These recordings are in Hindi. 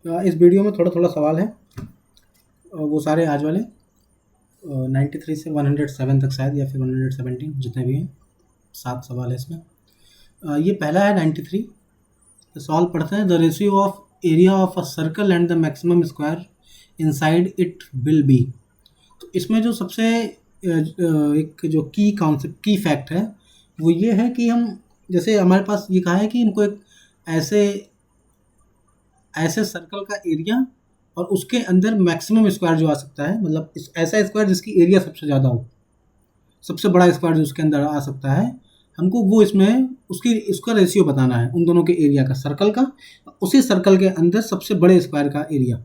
इस वीडियो में थोड़ा थोड़ा सवाल है, वो सारे आज वाले 93 से 107 तक शायद, या फिर 117, जितने भी हैं 7 सवाल है इसमें। ये पहला है 93। तो सवाल पढ़ते हैं, the ratio of area of a circle and the maximum square inside it will be. तो इसमें जो सबसे एक जो की कॉन्सेप्ट, की फैक्ट है, वो ये है कि हम, जैसे हमारे पास ये कहा है कि हमको एक ऐसे सर्कल का एरिया और उसके अंदर मैक्सिमम स्क्वायर जो आ सकता है, मतलब ऐसा स्क्वायर जिसकी एरिया सबसे ज़्यादा हो, सबसे बड़ा स्क्वायर जो उसके अंदर आ सकता है, हमको वो इसमें उसका रेशियो बताना है, उन दोनों के एरिया का, सर्कल का, उसी सर्कल के अंदर सबसे बड़े स्क्वायर का एरिया,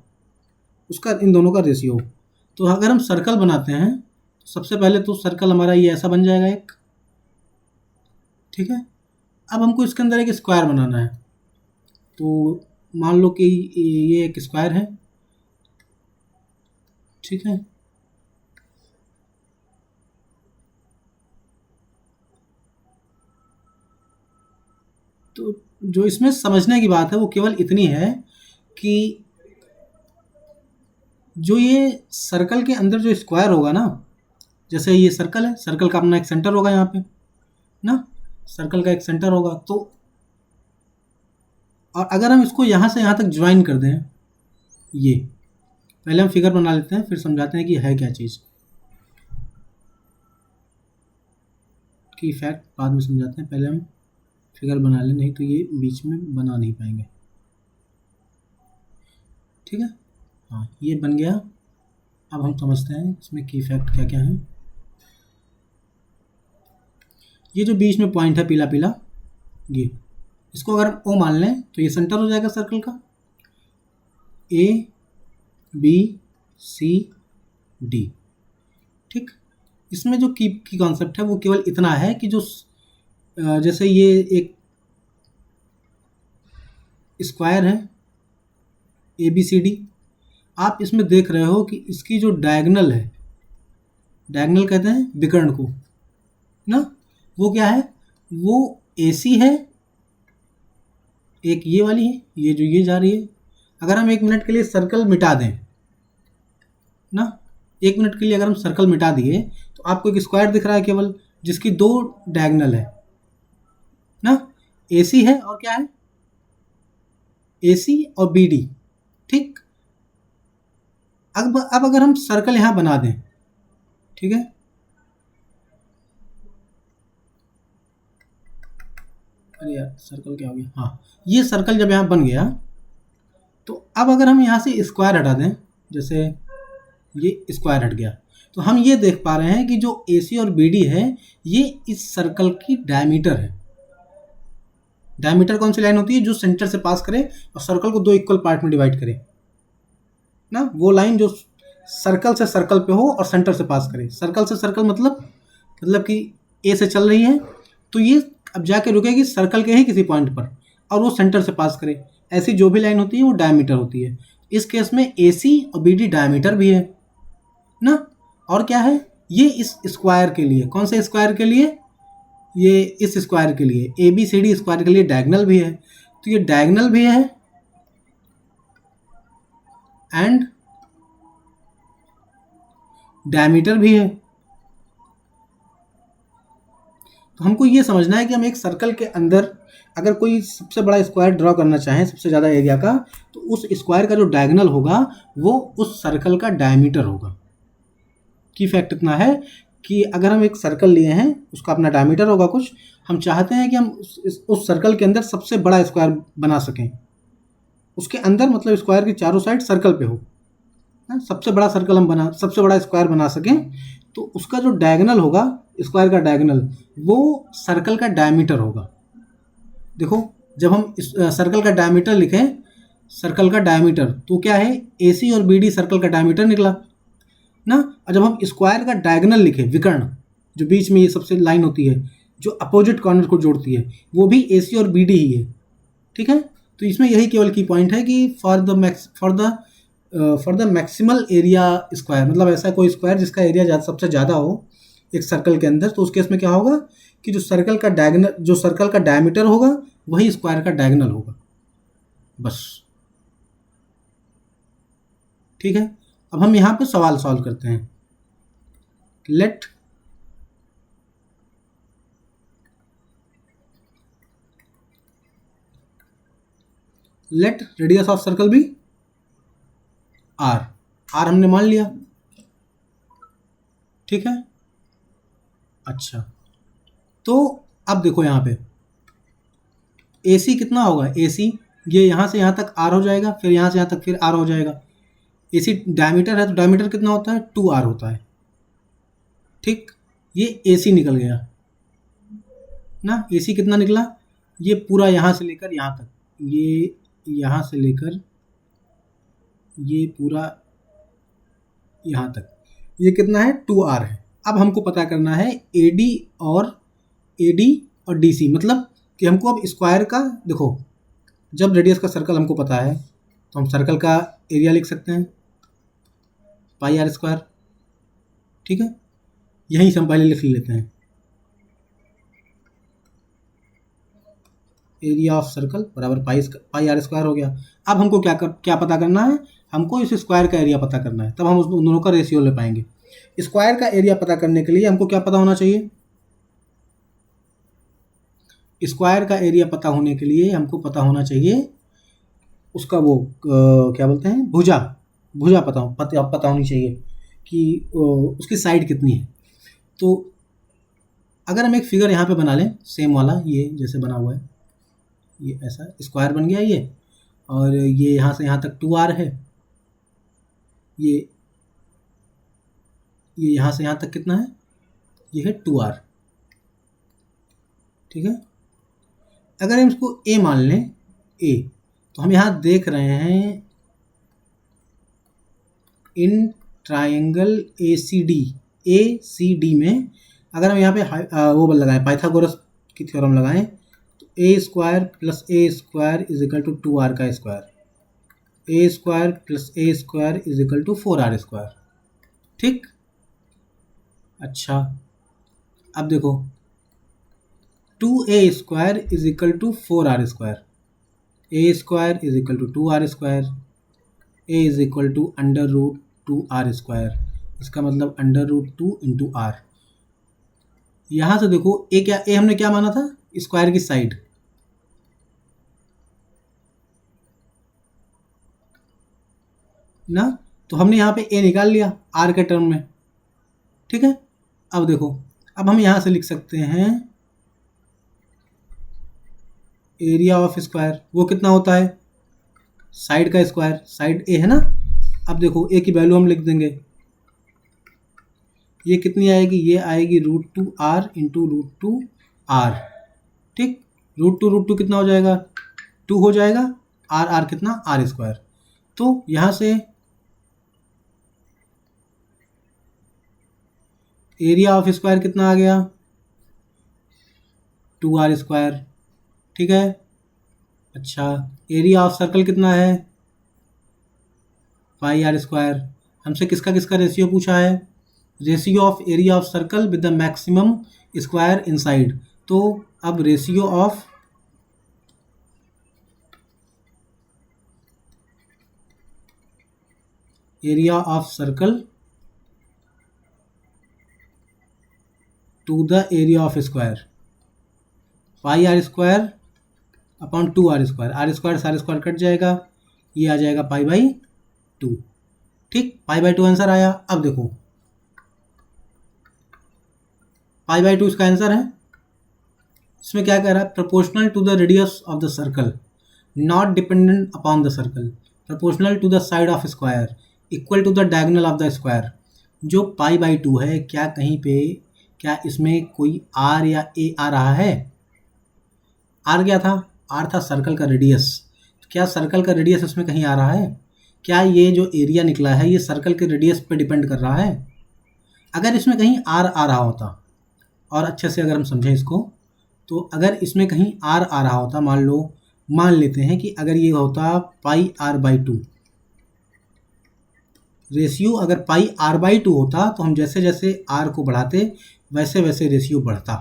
उसका, इन दोनों का रेशियो। तो अगर हम सर्कल बनाते हैं, सबसे पहले तो सर्कल हमारा ये ऐसा बन जाएगा एक, ठीक है। अब हमको इसके अंदर एक स्क्वायर बनाना है, तो मान लो कि ये एक स्क्वायर है, ठीक है। तो जो इसमें समझने की बात है वो केवल इतनी है कि जो ये सर्कल के अंदर जो स्क्वायर होगा ना, जैसे ये सर्कल है, सर्कल का अपना एक सेंटर होगा यहाँ पे ना, सर्कल का एक सेंटर होगा, तो और अगर हम इसको यहाँ से यहाँ तक ज्वाइन कर दें, ये पहले हम फिगर बना लेते हैं, फिर समझाते हैं कि है क्या चीज़, की फैक्ट बाद में समझाते हैं, पहले हम फिगर बना लें, नहीं तो ये बीच में बना नहीं पाएंगे, ठीक है। हाँ, ये बन गया। अब हम समझते हैं इसमें की फैक्ट क्या क्या है। ये जो बीच में पॉइंट है पीला पीला, ये, इसको अगर ओ मान लें तो ये सेंटर हो जाएगा सर्कल का, ए बी सी डी, ठीक। इसमें जो की कॉन्सेप्ट है वो केवल इतना है कि जो जैसे ये एक स्क्वायर है ए बी सी डी, आप इसमें देख रहे हो कि इसकी जो डायगोनल है, डायगोनल कहते हैं विकर्ण को ना, वो क्या है, वो ए सी है, एक ये वाली है, ये जो ये जा रही है। अगर हम 1 मिनट के लिए सर्कल मिटा दें ना, 1 मिनट के लिए अगर हम सर्कल मिटा दिए, तो आपको एक स्क्वायर दिख रहा है केवल, जिसकी 2 डायगोनल है ना, ए सी है और क्या है, ए सी और बी डी, ठीक। अब अगर हम सर्कल यहाँ बना दें, ठीक है, अरे यार सर्कल क्या हो गया, हाँ, ये सर्कल जब यहाँ बन गया, तो अब अगर हम यहाँ से स्क्वायर हटा दें, जैसे ये स्क्वायर हट गया, तो हम ये देख पा रहे हैं कि जो ए सी और बी डी है, ये इस सर्कल की डायमीटर है। डायमीटर कौन सी लाइन होती है, जो सेंटर से पास करे और सर्कल को 2 इक्वल पार्ट में डिवाइड करे ना, वो लाइन जो सर्कल से सर्कल पे हो और सेंटर से पास करे। सर्कल से सर्कल मतलब कि ए से चल रही है, तो ये अब जाके रुकेगी सर्कल के ही किसी पॉइंट पर, और वो सेंटर से पास करे। ऐसी जो भी लाइन होती है वो डायमीटर होती है। इस केस में ए सी और बी डी डायमीटर भी है ना, और क्या है, ये इस स्क्वायर के लिए, कौन से स्क्वायर के लिए, ये इस स्क्वायर के लिए, A B C D square के लिए डायगोनल भी है, तो ये डायगोनल भी है एंड डायमीटर भी है। तो हमको ये समझना है कि हम एक सर्कल के अंदर अगर कोई सबसे बड़ा स्क्वायर ड्रॉ करना चाहें, सबसे ज़्यादा एरिया का, तो उस स्क्वायर का जो डायगोनल होगा वो उस सर्कल का डायमीटर होगा। की फैक्ट इतना है कि अगर हम एक सर्कल लिए हैं, उसका अपना डायमीटर होगा कुछ, हम चाहते हैं कि हम उस सर्कल के अंदर सबसे बड़ा स्क्वायर बना सकें, उसके अंदर मतलब स्क्वायर की चारों साइड सर्कल पे हो, सबसे बड़ा सर्कल हम सबसे बड़ा स्क्वायर बना सकें, तो उसका जो डायगोनल होगा, स्क्वायर का डायगोनल, वो सर्कल का डायमीटर होगा। देखो, जब हम इस सर्कल का डायमीटर लिखें, सर्कल का डायमीटर, तो क्या है, ए सी और बी डी सर्कल का डायमीटर निकला ना। और जब हम स्क्वायर का डायगोनल लिखें, विकर्ण, जो बीच में ये सबसे लाइन होती है जो अपोजिट कॉर्नर को जोड़ती है, वो भी ए सी और बी डी ही है, ठीक है। तो इसमें यही केवल की पॉइंट है कि for the maximal area square, मतलब ऐसा कोई स्क्वायर जिसका एरिया सबसे ज़्यादा हो एक सर्कल के अंदर, तो उस केस में क्या होगा कि जो सर्कल का डायमीटर होगा वही स्क्वायर का डायगोनल होगा, बस। ठीक है, अब हम यहाँ पे सवाल सॉल्व करते हैं। लेट रेडियस ऑफ सर्कल भी आर हमने मान लिया, ठीक है। अच्छा, तो अब देखो यहाँ पे AC कितना होगा, AC ये यहाँ से यहाँ तक R हो जाएगा, फिर यहाँ से यहाँ तक फिर R हो जाएगा। AC डायमीटर है तो डायमीटर कितना होता है, 2R होता है, ठीक। ये AC निकल गया ना, AC कितना निकला, ये पूरा यहाँ से लेकर यहाँ तक, ये यहाँ से लेकर ये पूरा यहाँ तक, ये कितना है, 2R है। अब हमको पता करना है AD और DC, मतलब कि हमको अब स्क्वायर का, देखो जब रेडियस का सर्कल हमको पता है तो हम सर्कल का एरिया लिख सकते हैं पाई आर स्क्वायर, ठीक है। यहीं से हम पहले लिख लेते हैं एरिया ऑफ सर्कल बराबर पाई आर स्क्वायर हो गया। अब हमको क्या पता करना है, हमको इस स्क्वायर का एरिया पता करना है, तब हम उन दोनों का रेशियो ले पाएंगे। स्क्वायर का एरिया पता करने के लिए हमको क्या पता होना चाहिए, स्क्वायर का एरिया पता होने के लिए हमको पता होना चाहिए उसका वो क्या बोलते हैं, भुजा पता होनी चाहिए कि उसकी साइड कितनी है। तो अगर हम एक फिगर यहाँ पे बना लें सेम वाला, ये जैसे बना हुआ है, ये ऐसा स्क्वायर बन गया ये, और ये यहाँ से यहाँ तक 2R है, ये यहाँ से यहाँ तक कितना है, ये है 2R, ठीक है। अगर हम इसको A मान लें, A, तो हम यहाँ देख रहे हैं इन ट्रायंगल ACD में, अगर हम यहाँ पे वो लगाएं पाइथागोरस की थ्योरम लगाएं तो A² plus A² is equal to 2R का square, A² plus A² is equal to 4R square, ठीक। अच्छा, अब देखो 2A² is equal to 4R square, A² is equal to 2R square, A is equal to √2R square, इसका मतलब √2 इंटू R। यहाँ से देखो A हमने क्या माना था, स्क्वायर की साइड, ना, तो हमने यहाँ पे A निकाल लिया R के टर्म में, ठीक है। अब देखो, अब हम यहाँ से लिख सकते हैं एरिया ऑफ स्क्वायर, वो कितना होता है, साइड का स्क्वायर, साइड A है ना। अब देखो A की वैल्यू हम लिख देंगे, ये कितनी आएगी, ये आएगी √2R इंटू √2R, ठीक। √2 कितना हो जाएगा, 2 हो जाएगा, R कितना, R²। तो यहाँ से एरिया ऑफ स्क्वायर कितना आ गया, 2R², ठीक है। अच्छा, एरिया ऑफ सर्कल कितना है, पाई R²। हमसे किसका रेशियो पूछा है, ratio of area of circle with the maximum square inside. तो अब ratio of area of circle to the area of square, pi R² upon 2R², R² सारे स्क्वायर कट जाएगा, ये आ जाएगा π/2, ठीक। π/2 आंसर आया। अब देखो π/2 इसका आंसर है, इसमें क्या कह रहा है, proportional to the radius of the circle, not dependent upon the circle, proportional to the side of square, equal to the diagonal of the square. जो π/2 है, क्या कहीं पे, क्या इसमें कोई R या A आ रहा है, R क्या था, R था सर्कल का रेडियस, क्या सर्कल का रेडियस इसमें कहीं आ रहा है, क्या ये जो एरिया निकला है ये सर्कल के रेडियस पे डिपेंड कर रहा है। अगर इसमें कहीं R आ रहा होता, और अच्छे से अगर हम समझें इसको, तो अगर इसमें कहीं R आ रहा होता, मान लेते हैं कि अगर ये होता πr/2, रेशियो अगर πr/2 होता, तो हम जैसे जैसे R को बढ़ाते वैसे वैसे रेशियो बढ़ता।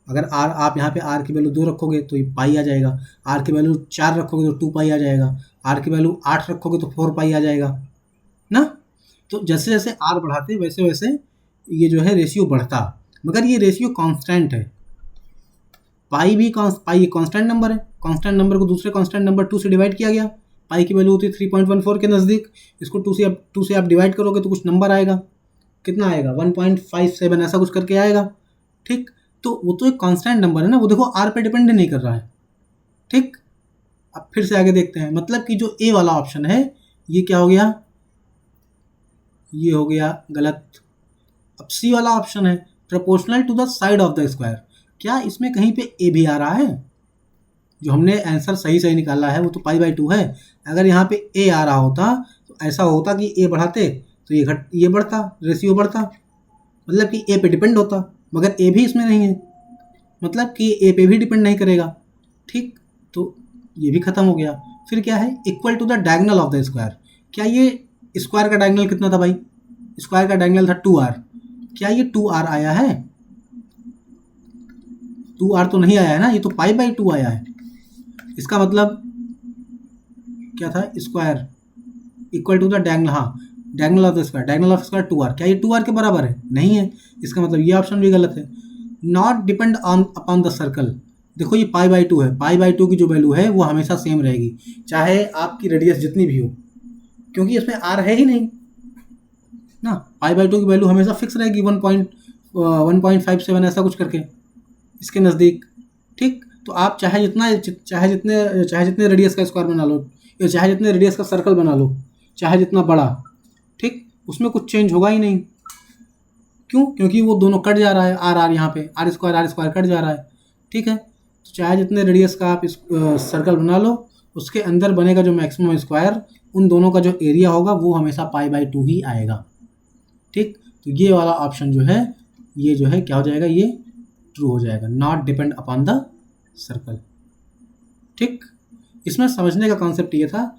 अगर R, आप यहाँ पे R की वैल्यू 2 रखोगे तो ये पाई आ जाएगा, R की वैल्यू 4 रखोगे तो 2 पाई आ जाएगा, R की वैल्यू 8 रखोगे तो 4 पाई आ जाएगा, ना। तो जैसे जैसे आर बढ़ाते वैसे वैसे ये जो है रेशियो बढ़ता, मगर ये रेशियो कांस्टेंट है। पाई कांस्टेंट नंबर है, कांस्टेंट नंबर को दूसरे कांस्टेंट नंबर 2 से डिवाइड किया गया। पाई की वैल्यू होती है 3.14 के नज़दीक। इसको 2 से आप डिवाइड करोगे तो कुछ नंबर आएगा, कितना आएगा 1.57 ऐसा कुछ करके आएगा। ठीक, तो वो तो एक कांस्टेंट नंबर है ना, वो देखो आर पे डिपेंड नहीं कर रहा है। ठीक, अब फिर से आगे देखते हैं, मतलब कि जो ए वाला ऑप्शन है ये क्या हो गया, ये हो गया गलत। अब सी वाला ऑप्शन है proportional to the side of the square, क्या इसमें कहीं पे ए भी आ रहा है? जो हमने आंसर सही सही निकाला है वो तो पाई/2 है। अगर यहाँ पे ए आ रहा होता तो ऐसा होता कि ए बढ़ाते तो ये बढ़ता, रेशियो बढ़ता, मतलब कि ए पे डिपेंड होता, मगर ए भी इसमें नहीं है, मतलब कि ए पे भी डिपेंड नहीं करेगा। ठीक, तो ये भी खत्म हो गया। फिर क्या है, equal to the diagonal of the square, क्या ये स्क्वायर का डायगोनल कितना था भाई? स्क्वायर का डायगोनल था 2r, क्या ये 2r आया है? 2r तो नहीं आया है ना, ये तो पाई/2 आया है। इसका मतलब क्या था, square equal to the diagonal, हाँ diagonal of the square, diagonal of square 2r, क्या ये 2r के बराबर है? नहीं है, इसका मतलब ये ऑप्शन भी गलत है। Not depend on upon the circle, देखो ये पाई/2 है, पाई/2 की जो वैल्यू है वो हमेशा सेम रहेगी चाहे आपकी रेडियस जितनी भी हो, क्योंकि इसमें आर है ही नहीं ना। पाई/2 की वैल्यू हमेशा फिक्स रहेगी 1.57 ऐसा कुछ करके इसके नज़दीक। ठीक, तो आप चाहे जितने रेडियस का स्क्वायर बना लो, या चाहे जितने रेडियस का सर्कल बना लो, चाहे जितना बड़ा, ठीक, उसमें कुछ चेंज होगा ही नहीं। क्यों? क्योंकि वो दोनों कट जा रहा है, आर यहाँ पे आर स्क्वायर कट जा रहा है। ठीक है, तो चाहे जितने रेडियस का आप इस सर्कल बना लो, उसके अंदर बनेगा जो मैक्सिमम स्क्वायर, उन दोनों का जो एरिया होगा वो हमेशा पाई/2 ही आएगा। ठीक, तो ये वाला ऑप्शन जो है ये जो है क्या हो जाएगा, ये ट्रू हो जाएगा, not depend upon the circle. ठीक, इसमें समझने का कॉन्सेप्ट ये था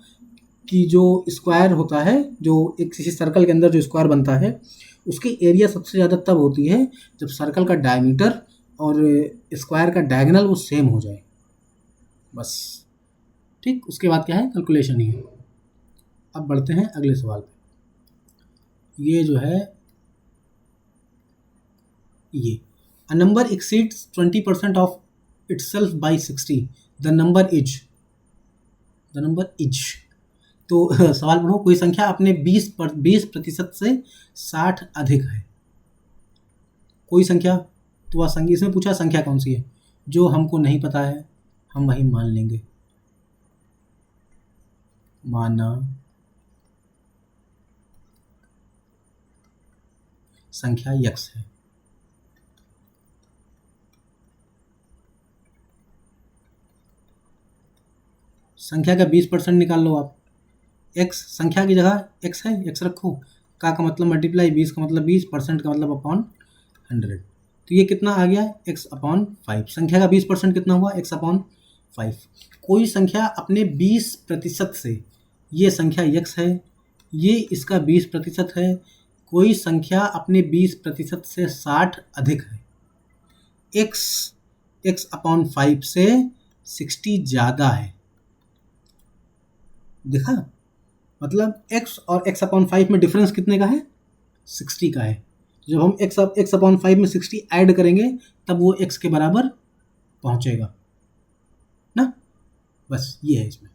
कि जो स्क्वायर होता है, जो एक किसी सर्कल के अंदर जो स्क्वायर बनता है, उसकी एरिया सबसे ज़्यादा तब होती है जब सर्कल का डायमीटर और स्क्वायर का डायगोनल वो सेम हो जाए, बस। ठीक, उसके बाद क्या है, कैलकुलेशन ही है। अब बढ़ते हैं अगले सवाल पे। ये जो है ये, a number exceeds 20% of itself by 60, the number is. तो सवाल पढ़ो, कोई संख्या अपने 20% से 60 अधिक है। कोई संख्या, तो वह संख्या, इसमें पूछा संख्या कौन सी है, जो हमको नहीं पता है हम वही मान लेंगे। माना संख्या यक्स है, संख्या का 20% निकाल लो आप। एक्स संख्या की जगह एक्स है, एक्स रखो, का मतलब मल्टीप्लाई, 20 का मतलब 20%, का मतलब अपॉन 100, तो ये कितना आ गया, एक्स अपॉन 5। संख्या का 20% कितना हुआ, एक्स अपॉन 5। कोई संख्या अपने 20% से, ये संख्या यक्स है, ये इसका 20% है, कोई संख्या अपने 20% से 60 अधिक है, एक्स एक्स अपॉन 5 से 60 ज़्यादा है। देखा, मतलब x और x अपॉन 5 में डिफरेंस कितने का है, 60 का है। जब हम x अपॉन 5 में 60 ऐड करेंगे तब वो x के बराबर पहुंचेगा ना, बस ये है इसमें।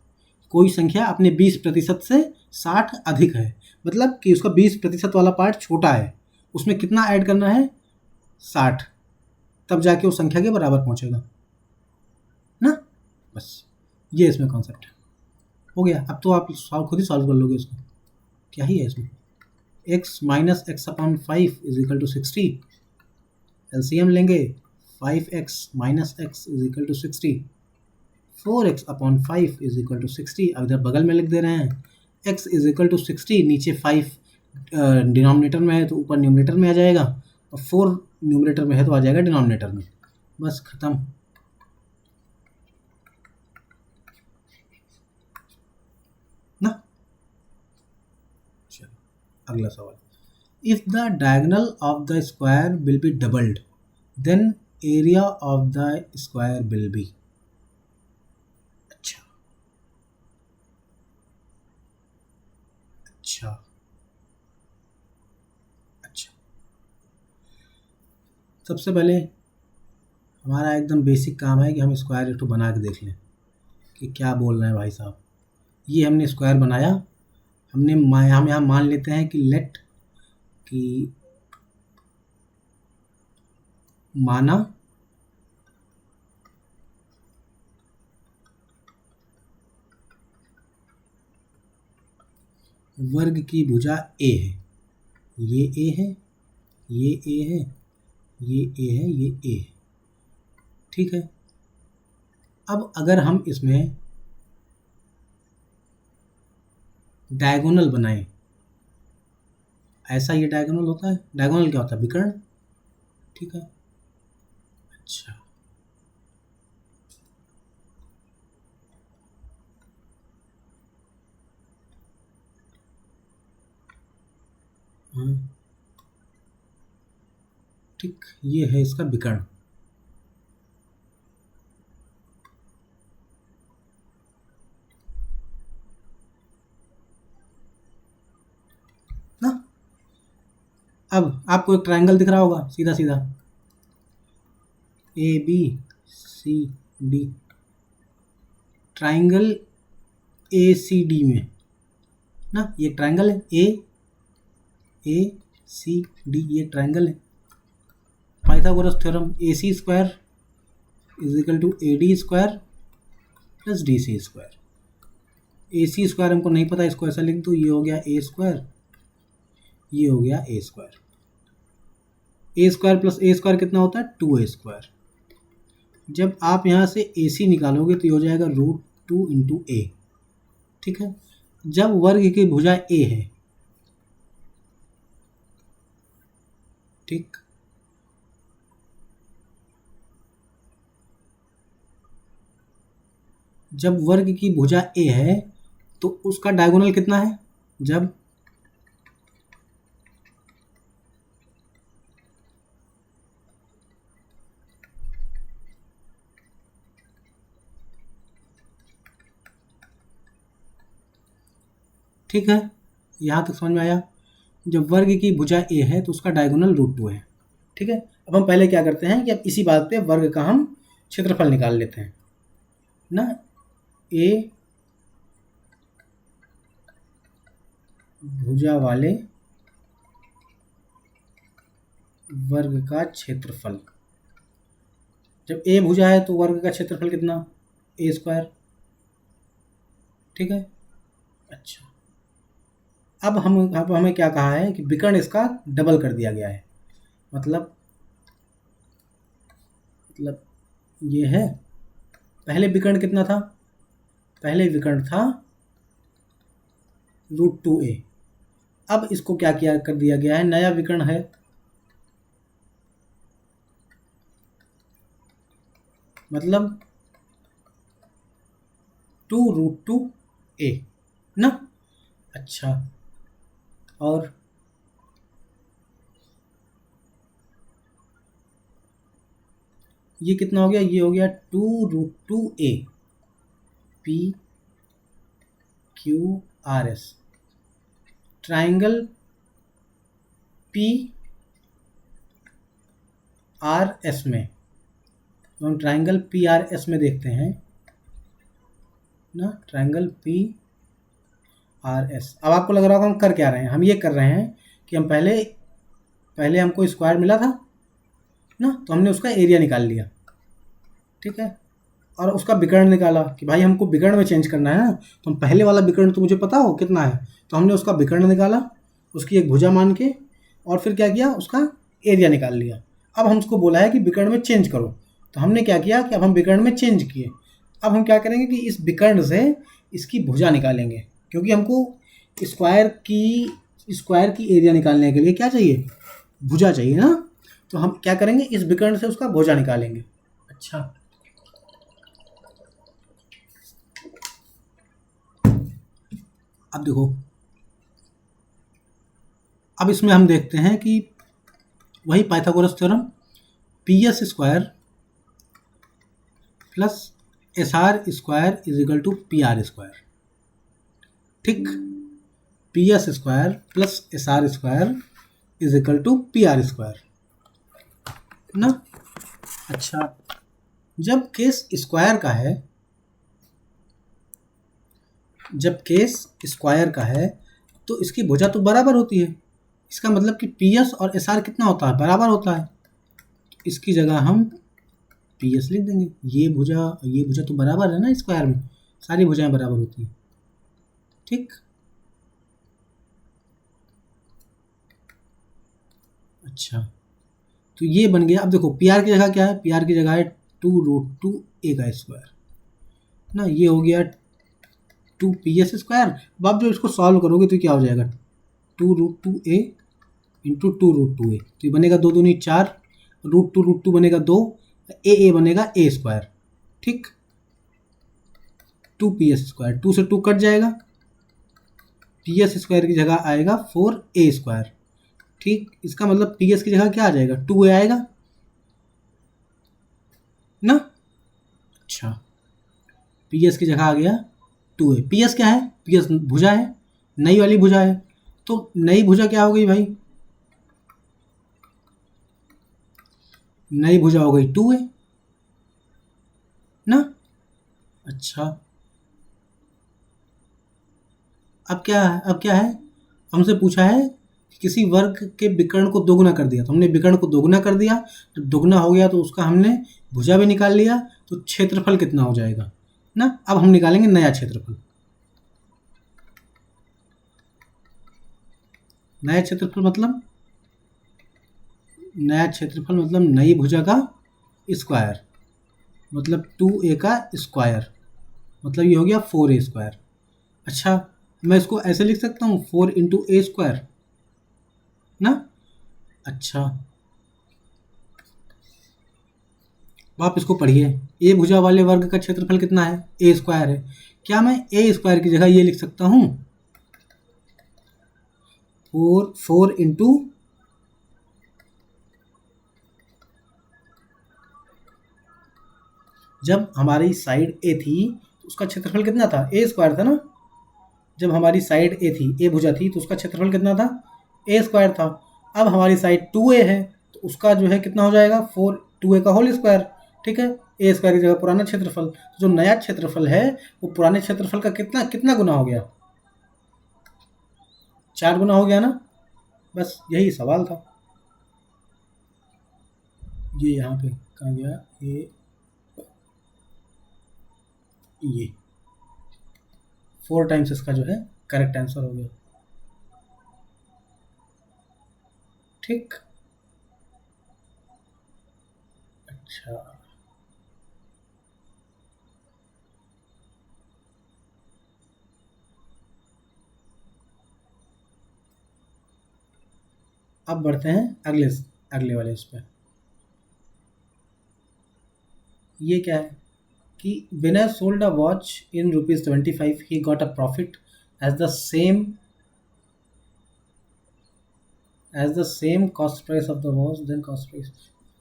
कोई संख्या अपने 20% से 60 अधिक है, मतलब कि उसका 20% वाला पार्ट छोटा है, उसमें कितना ऐड करना है, 60, तब जाके उस संख्या के बराबर पहुंचेगा ना, बस ये इसमें कॉन्सेप्ट है। हो गया, अब तो आप खुद ही सॉल्व कर लोगे इसको, क्या ही है इसमें। x minus x upon 5 is equal to 60, LCM लेंगे, 5x minus x is equal to 60, 4x upon 5 is equal to 60। अब इधर बगल में लिख दे रहे हैं x इज इक्वल टू 60, नीचे 5 डिनोमिनेटर में है तो ऊपर न्यूमरेटर में आ जाएगा, और 4 न्यूमरेटर में है तो आ जाएगा डिनोमिनेटर में, बस खत्म। ना, चलो अगला सवाल, if the diagonal of the square will be doubled then area of the square will be. अच्छा, सबसे पहले हमारा एकदम बेसिक काम है कि हम स्क्वायर एक तो बना के देख लें कि क्या बोल रहे हैं भाई साहब। ये हमने स्क्वायर बनाया, हम यहाँ मान लेते हैं कि लेट कि माना वर्ग की भुजा ए है, ये ए है, ये ए है, ये ए है, ये ए है, ठीक है। अब अगर हम इसमें डायगोनल बनाएं, ऐसा ये डायगोनल होता है। डायगोनल क्या होता है? विकर्ण, ठीक है। अच्छा, हाँ ठीक, ये है इसका विकर्ण। ना अब आपको एक ट्रायंगल दिख रहा होगा सीधा सीधा, A B C D, triangle A C D में ना, ये ट्रायंगल है ए सी डी, ये ट्रायंगल है। Pythagoras theorem, A C square is equal to A D square plus D C square. A C square हमको नहीं पता, इसको ऐसा लिख दो, ये हो गया ए स्क्वायर, ये हो गया ए स्क्वायर। ए स्क्वायर प्लस ए स्क्वायर कितना होता है? 2a square. जब आप यहाँ से ए सी निकालोगे तो ये हो जाएगा √2 इंटू ए, ठीक है। जब वर्ग की भुजा ए है, ठीक, जब वर्ग की भुजा ए है तो उसका डायगोनल कितना है? जब ठीक है, यहाँ तक समझ में आया। जब वर्ग की भुजा ए है तो उसका डायगोनल √2 है, ठीक है। अब हम पहले क्या करते हैं कि अब इसी बात पे वर्ग का हम क्षेत्रफल निकाल लेते हैं ना। ए भुजा वाले वर्ग का क्षेत्रफल, जब ए भुजा है तो वर्ग का क्षेत्रफल कितना? ए स्क्वायर, ठीक है। अच्छा, अब हमें क्या कहा है कि विकर्ण इसका डबल कर दिया गया है, मतलब ये है। पहले विकर्ण कितना था? पहले विकर्ण था √2a। अब इसको क्या किया कर दिया गया है? नया विकर्ण है, मतलब 2√2a ना। अच्छा, और ये कितना हो गया? ये हो गया 2√2a P Q R S। Triangle P R S में, तो हम ट्राइंगल P R S में देखते हैं ना, ट्राइंगल P R S। अब आपको लग रहा होगा हम कर क्या रहे हैं? हम ये कर रहे हैं कि हम पहले हमको स्क्वायर मिला था ना, तो हमने उसका एरिया निकाल लिया, ठीक है, और उसका विकर्ण निकाला कि भाई हमको विकर्ण में चेंज करना है ना, तो हम पहले वाला विकर्ण तो मुझे पता हो कितना है, तो हमने उसका विकर्ण निकाला, उसकी एक भुजा मान के, और फिर क्या किया? उसका एरिया निकाल लिया। अब हम उसको बोला है कि विकर्ण में चेंज करो, तो हमने क्या किया कि अब हम विकर्ण में चेंज किए। अब हम क्या करेंगे कि इस विकर्ण से इसकी भुजा निकालेंगे, क्योंकि हमको स्क्वायर की एरिया निकालने के लिए क्या चाहिए? भुजा चाहिए ना। तो हम क्या करेंगे? इस विकर्ण से उसका भुजा निकालेंगे। अच्छा, अब देखो, अब इसमें हम देखते हैं कि वही Pythagoras theorem, PS square plus SR square is equal to PR square, ठीक। PS square plus SR square is equal to PR square. ना। अच्छा, जब केस स्क्वायर का है, जब केस स्क्वायर का है तो इसकी भुजा तो बराबर होती है। इसका मतलब कि पी एस और एस आर कितना होता है, बराबर होता है। इसकी जगह हम पी एस लिख देंगे। ये भुजा तो बराबर है ना, स्क्वायर में सारी भुजाएं बराबर होती हैं। ठीक, अच्छा, तो ये बन गया। अब देखो पी आर की जगह क्या है, पी आर की जगह है 2√2 ए का स्क्वायर ना। ये हो गया 2 पी एस स्क्वायर। अब आप जो इसको सॉल्व करोगे तो क्या हो जाएगा, 2√2 ए इंटू 2√2 ए, तो ये बनेगा 2 दूनी 4, √2 बनेगा 2, ए बनेगा ए स्क्वायर। ठीक, 2 पी एस स्क्वायर, 2 से 2 कट जाएगा, पी एस स्क्वायर की जगह आएगा 4 ए स्क्वायर। ठीक, इसका मतलब पी एस की जगह क्या आ जाएगा, 2 ए आएगा ना। अच्छा, पी एस की जगह आ गया 2 ए। पी एस क्या है, पी एस भुजा है, नई वाली भुजा है। तो नई भुजा क्या हो गई भाई, नई भुजा हो गई 2 ए ना। अच्छा, अब क्या है, हमसे पूछा है कि किसी वर्ग के विकर्ण को दोगुना कर दिया। तो हमने विकर्ण को दोगुना कर दिया, जब दोगुना हो गया तो उसका हमने भुजा भी निकाल लिया, तो क्षेत्रफल कितना हो जाएगा ना। अब हम निकालेंगे नया क्षेत्रफल। नया क्षेत्रफल मतलब, नया क्षेत्रफल मतलब नई भुजा का स्क्वायर, मतलब 2 ए का स्क्वायर, मतलब ये हो गया 4 ए स्क्वायर। अच्छा, मैं इसको ऐसे लिख सकता हूँ 4 इंटू ए स्क्वायर ना। अच्छा, अब आप इसको पढ़िए, ए भुजा वाले वर्ग का क्षेत्रफल कितना है, ए स्क्वायर है। क्या मैं ए स्क्वायर की जगह ये लिख सकता हूँ, 4 इंटू, जब हमारी साइड ए थी तो उसका क्षेत्रफल कितना था, ए स्क्वायर था ना। जब हमारी साइड ए थी, ए भुजा थी, तो उसका क्षेत्रफल कितना था, ए स्क्वायर था। अब हमारी साइड 2 ए है तो उसका जो है कितना हो जाएगा, 2 ए का होल स्क्वायर। ठीक है, ए स्क्वायर की जगह पुराना क्षेत्रफल। तो जो नया क्षेत्रफल है वो पुराने क्षेत्रफल का कितना कितना गुना हो गया, 4 गुना हो गया ना। बस यही सवाल था। ये यहाँ पे कहाँ गया, ये 4 टाइम्स इसका जो है करेक्ट आंसर हो गया। ठीक, अच्छा, अब बढ़ते हैं अगले अगले वाले उस पर। ये क्या है कि Vinay sold a watch in ₹25, he got a profit as the same cost price of the watch, then cost price.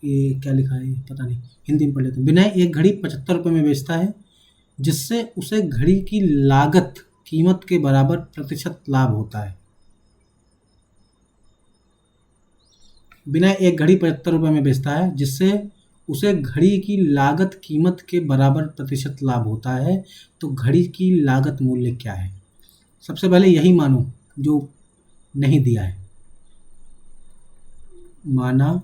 ये क्या लिखा है पता नहीं, हिंदी में पढ़ लेते हैं। विनय एक घड़ी ₹75 में बेचता है, जिससे उसे घड़ी की लागत कीमत के बराबर प्रतिशत लाभ होता है। विनय एक घड़ी ₹75 में बेचता है, जिससे उसे घड़ी की लागत कीमत के बराबर प्रतिशत लाभ होता है। तो घड़ी की लागत मूल्य क्या है, सबसे पहले यही मानो जो नहीं दिया है। माना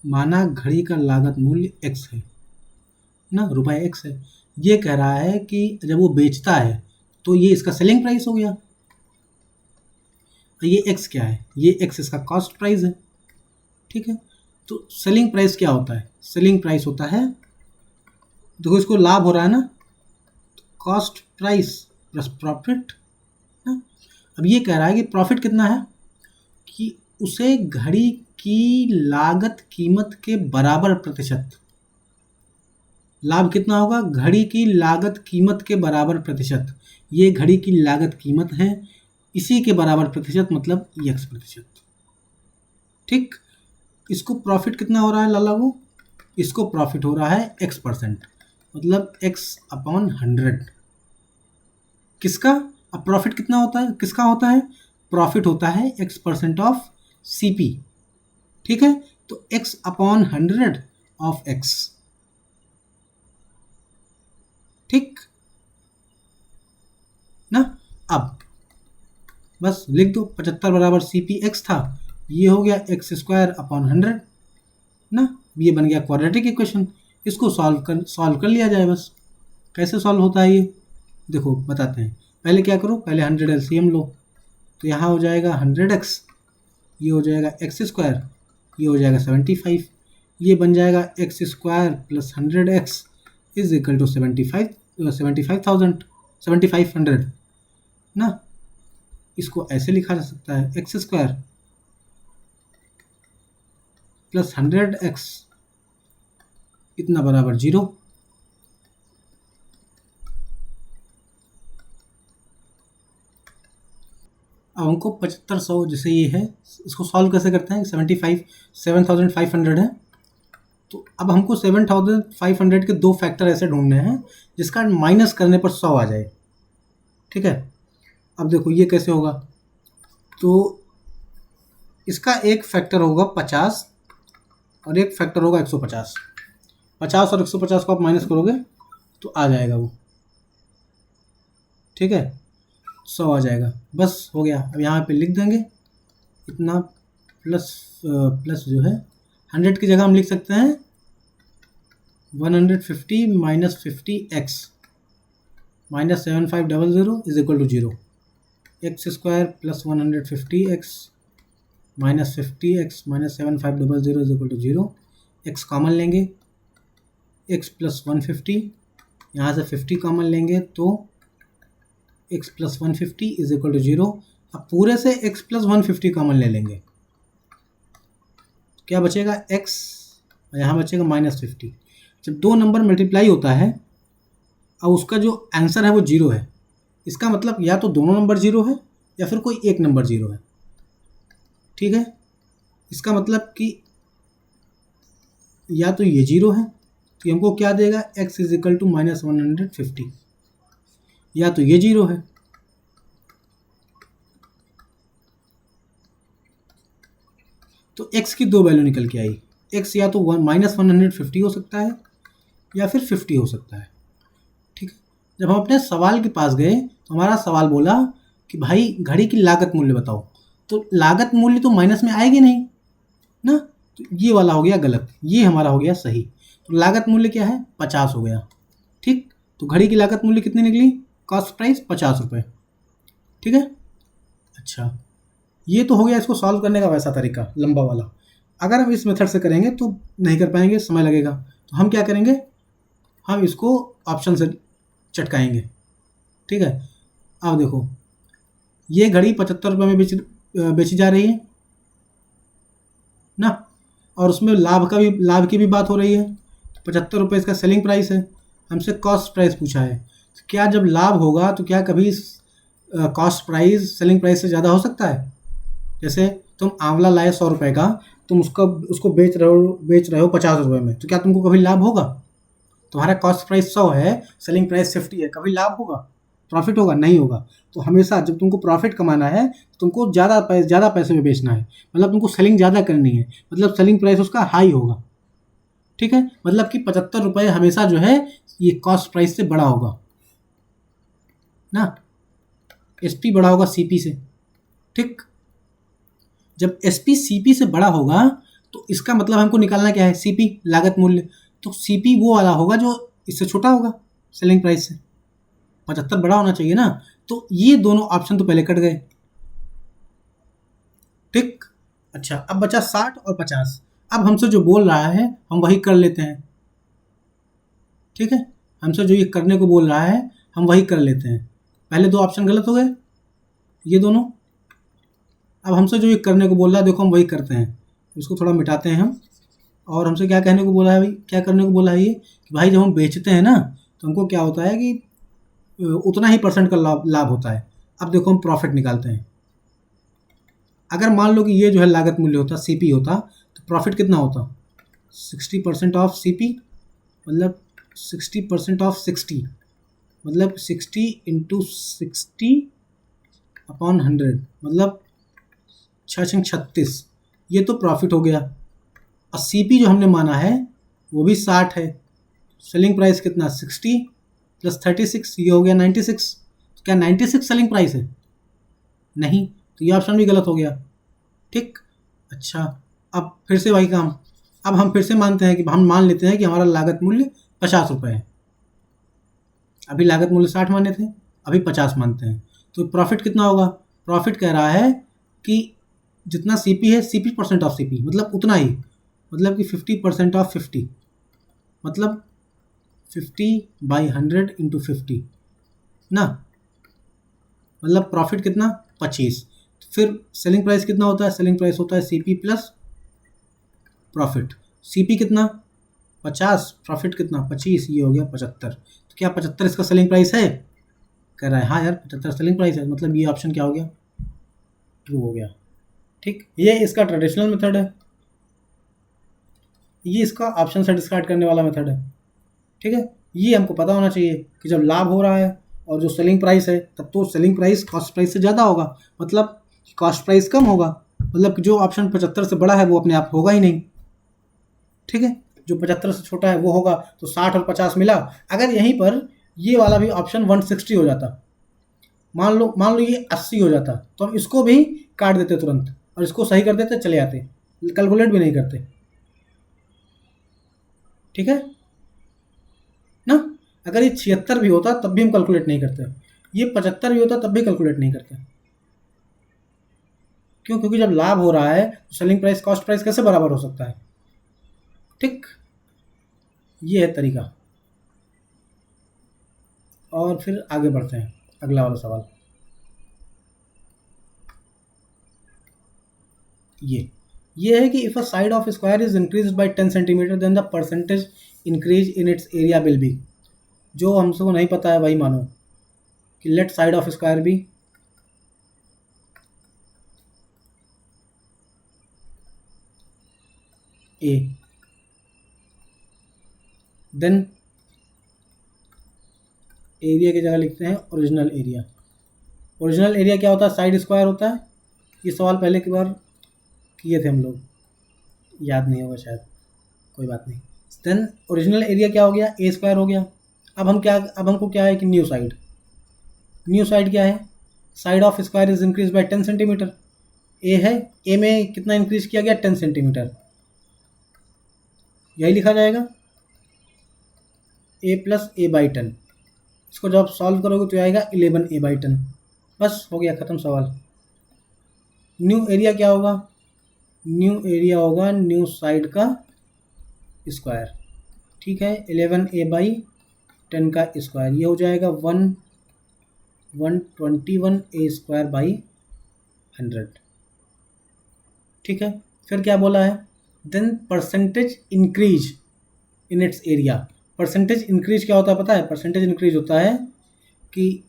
माना घड़ी का लागत मूल्य x है ना, रुपए x है। ये कह रहा है कि जब वो बेचता है तो ये इसका सेलिंग प्राइस हो गया। ये x क्या है, ये x इसका कॉस्ट प्राइस है। ठीक है, तो सेलिंग प्राइस क्या होता है, सेलिंग प्राइस होता है, देखो इसको लाभ हो रहा है ना, कॉस्ट प्राइस प्लस प्रॉफिट ना। अब ये कह रहा है कि प्रॉफिट कितना है, कि उसे घड़ी की लागत कीमत के बराबर प्रतिशत, लाभ कितना होगा, घड़ी की लागत कीमत के बराबर प्रतिशत। ये घड़ी की लागत कीमत है, इसी के बराबर प्रतिशत मतलब x प्रतिशत। ठीक, इसको प्रॉफिट कितना हो रहा है लाला को, इसको प्रॉफिट हो रहा है x%, मतलब x/100। किसका? अब प्रॉफिट कितना होता है, किसका होता है? प्रॉफिट होता है x% ऑफ CP, ठीक है। तो x/100 ऑफ x, ठीक ना। अब बस लिख दो 75 बराबर CP x था, ये हो गया x² 100 ना, ये बन गया क्वाड्रेटिक इक्वेशन। इसको सॉल्व कर लिया जाए बस। कैसे सॉल्व होता है ये देखो बताते हैं। पहले क्या करो, पहले 100 LCM लो, तो यहाँ हो जाएगा 100x, ये हो जाएगा x², ये हो जाएगा 75, ये बन जाएगा x² + 100x is equal to 75,000 ना। इसको ऐसे लिखा जा सकता है x² + 100x इतना बराबर 0। अब हमको 7500 जैसे ये है, इसको सॉल्व कैसे करते हैं? 7,500 है, तो अब हमको 7,500 के दो फैक्टर ऐसे ढूंढने हैं जिसका माइनस करने पर 100 आ जाए, ठीक है। अब देखो ये कैसे होगा, तो इसका एक फैक्टर होगा 50 और एक फैक्टर होगा 150। 50 और 150 को आप माइनस करोगे तो आ जाएगा वो, ठीक है, 100 आ जाएगा। बस हो गया। अब यहाँ पे लिख देंगे इतना प्लस जो है 100 की जगह हम लिख सकते हैं 150 - 50x - 7500 is equal to 0। x² + 150x - 50x - 7500 is equal to 0। x common लेंगे, x + 150, यहाँ से 50 कॉमन लेंगे तो x + 150 इज इक्वल टू 0। अब पूरे से x + 150 कॉमन ले लेंगे, क्या बचेगा x, यहाँ बचेगा -50। जब दो नंबर मल्टीप्लाई होता है और उसका जो आंसर है वो 0 है, इसका मतलब या तो दोनों नंबर 0 है या फिर कोई एक नंबर 0 है, ठीक है। इसका मतलब कि या तो ये 0 है, तो हमको क्या देगा x इज इक्वल टू -150, या तो ये 0 है। तो x की दो वैल्यू निकल के आई, x या तो -150 हो सकता है या फिर 50 हो सकता है, ठीक है। जब हम अपने सवाल के पास गए तो हमारा सवाल बोला कि भाई घड़ी की लागत मूल्य बताओ, तो लागत मूल्य तो माइनस में आएगी नहीं ना, तो ये वाला हो गया गलत, ये हमारा हो गया सही। तो लागत मूल्य क्या है? 50 हो गया, ठीक। तो घड़ी की लागत मूल्य कितनी निकली? कॉस्ट प्राइस 50 रुपये, ठीक है। अच्छा, ये तो हो गया इसको सॉल्व करने का वैसा तरीका लंबा वाला। अगर हम इस मेथड से करेंगे तो नहीं कर पाएंगे, समय लगेगा। तो हम क्या करेंगे, हम इसको ऑप्शन से चटकाएंगे, ठीक है। अब देखो ये घड़ी 75 रुपये में बेची जा रही है ना, और उसमें लाभ की भी बात हो रही है। 75 रुपये इसका सेलिंग प्राइस है, हमसे कॉस्ट प्राइस पूछा है। तो क्या जब लाभ होगा तो क्या कभी कॉस्ट प्राइस सेलिंग प्राइस से ज़्यादा हो सकता है? जैसे तुम आंवला लाए 100 रुपये का, तुम उसको बेच रहे हो 50 रुपये में, तो क्या तुमको कभी लाभ होगा? तुम्हारा कॉस्ट प्राइस 100 है, सेलिंग प्राइस 50 है, कभी लाभ होगा, प्रॉफिट होगा? नहीं होगा। तो हमेशा जब तुमको प्रॉफिट कमाना है तुमको ज़्यादा पैसे में बेचना है, मतलब तुमको सेलिंग ज़्यादा करनी है, मतलब सेलिंग प्राइस उसका हाई होगा, ठीक है। मतलब कि 75 रुपये हमेशा जो है ये कॉस्ट प्राइस से बड़ा होगा ना, SP बड़ा होगा CP से, ठीक। जब SP CP से बड़ा होगा तो इसका मतलब हमको निकालना क्या है? CP लागत मूल्य। तो CP वो वाला होगा जो इससे छोटा होगा सेलिंग प्राइस से, 75 बड़ा होना चाहिए ना। तो ये दोनों ऑप्शन तो पहले कट गए, ठीक। अच्छा, अब बचा 60 और 50। अब हमसे जो बोल रहा है हम वही कर लेते हैं, ठीक है। हमसे जो ये करने को बोल रहा है हम वही कर लेते हैं। पहले दो ऑप्शन गलत हो गए ये दोनों। अब हमसे जो ये करने को बोल रहा है देखो हम वही करते हैं, इसको थोड़ा मिटाते हैं हम। और हमसे क्या कहने को बोला है भाई, क्या करने को बोला है ये कि भाई जब हम बेचते हैं ना तो हमको क्या होता है कि उतना ही % का लाभ होता है। अब देखो हम प्रॉफिट निकालते हैं। अगर मान लो कि ये जो है लागत मूल्य होता, CP होता, तो प्रॉफिट कितना होता? 60% ऑफ CP मतलब 60% ऑफ 60 मतलब 60 इंटू 60 अपॉन 100 मतलब 6×36, ये तो प्रॉफिट हो गया। और CP जो हमने माना है वो भी 60 है। सेलिंग प्राइस कितना 60 प्लस 36, ये हो गया 96। तो क्या 96 सेलिंग प्राइस है? नहीं, तो ये ऑप्शन भी गलत हो गया। ठीक, अच्छा, अब फिर से वही काम। अब हम फिर से मानते हैं कि हम मान लेते हैं कि हमारा लागत मूल्य 50 रुपये है। अभी लागत मूल्य 60 माने थे, अभी 50 मानते हैं। तो प्रॉफिट कितना होगा? प्रॉफिट कह रहा है कि जितना CP है, CP परसेंट ऑफ CP मतलब उतना ही, मतलब कि 50% ऑफ 50 मतलब 50/100 इंटू 50 ना, मतलब प्रॉफिट कितना 25। फिर सेलिंग प्राइस कितना होता है? सेलिंग प्राइस होता है CP प्लस प्रॉफिट। CP कितना 50, प्रॉफिट कितना 25, ये हो गया 75। तो क्या 75 इसका सेलिंग प्राइस है? कह रहा है हाँ यार 75 सेलिंग प्राइस है, मतलब ये ऑप्शन क्या हो गया? ट्रू हो गया। ठीक, ये इसका ट्रेडिशनल मेथड है, ये इसका ऑप्शन से डिस्कार्ड करने वाला मेथड है। ठीक है, ये हमको पता होना चाहिए कि जब लाभ हो रहा है और जो सेलिंग प्राइस है, तब तो सेलिंग प्राइस कॉस्ट प्राइस से ज़्यादा होगा, मतलब कॉस्ट प्राइस कम होगा, मतलब कि जो ऑप्शन 75 से बड़ा है वो अपने आप होगा ही नहीं। ठीक है, जो 75 से छोटा है वो होगा। तो 60 और 50 मिला। अगर यहीं पर ये वाला भी ऑप्शन 160 हो जाता, मान लो ये 80 हो जाता, तो हम इसको भी काट देते तुरंत और इसको सही कर देते, चले आते, कैलकुलेट भी नहीं करते। ठीक है ना, अगर ये 76 भी होता तब भी हम कैलकुलेट नहीं करते, ये 75 भी होता तब भी कैलकुलेट नहीं करते। क्यों? क्योंकि जब लाभ हो रहा है तो सेलिंग प्राइस कॉस्ट प्राइस कैसे बराबर हो सकता है? ठीक, ये है तरीका। और फिर आगे बढ़ते हैं, अगला वाला सवाल। ये है कि if a side of square is increase by 10 centimetre then the percentage increase in its area will be. जो हमको नहीं पता है वही मानो कि let side of square be A, then area की जगह लिखते हैं ओरिजिनल एरिया। ओरिजिनल एरिया क्या होता है? साइड स्क्वायर होता है। ये सवाल पहले की बार किए थे हम लोग, याद नहीं होगा शायद, कोई बात नहीं। देन ओरिजिनल एरिया क्या हो गया? ए स्क्वायर हो गया। अब हमको क्या है कि न्यू साइड क्या है? Side of square is increase by 10 centimetre. A है, ए में कितना इंक्रीज किया गया? 10 सेंटीमीटर, यही लिखा जाएगा ए प्लस ए बाई 10। इसको जब आप सॉल्व करोगे तो आएगा 11a/10। बस हो गया, ख़त्म सवाल। न्यू एरिया क्या होगा? न्यू एरिया होगा न्यू साइड का स्क्वायर। ठीक है, 11a/10 का स्क्वायर, ये हो जाएगा 121a² 100। ठीक है, फिर क्या बोला है? Then percentage increase in its area. Percentage increase क्या होता है पता है? परसेंटेज इंक्रीज होता है कि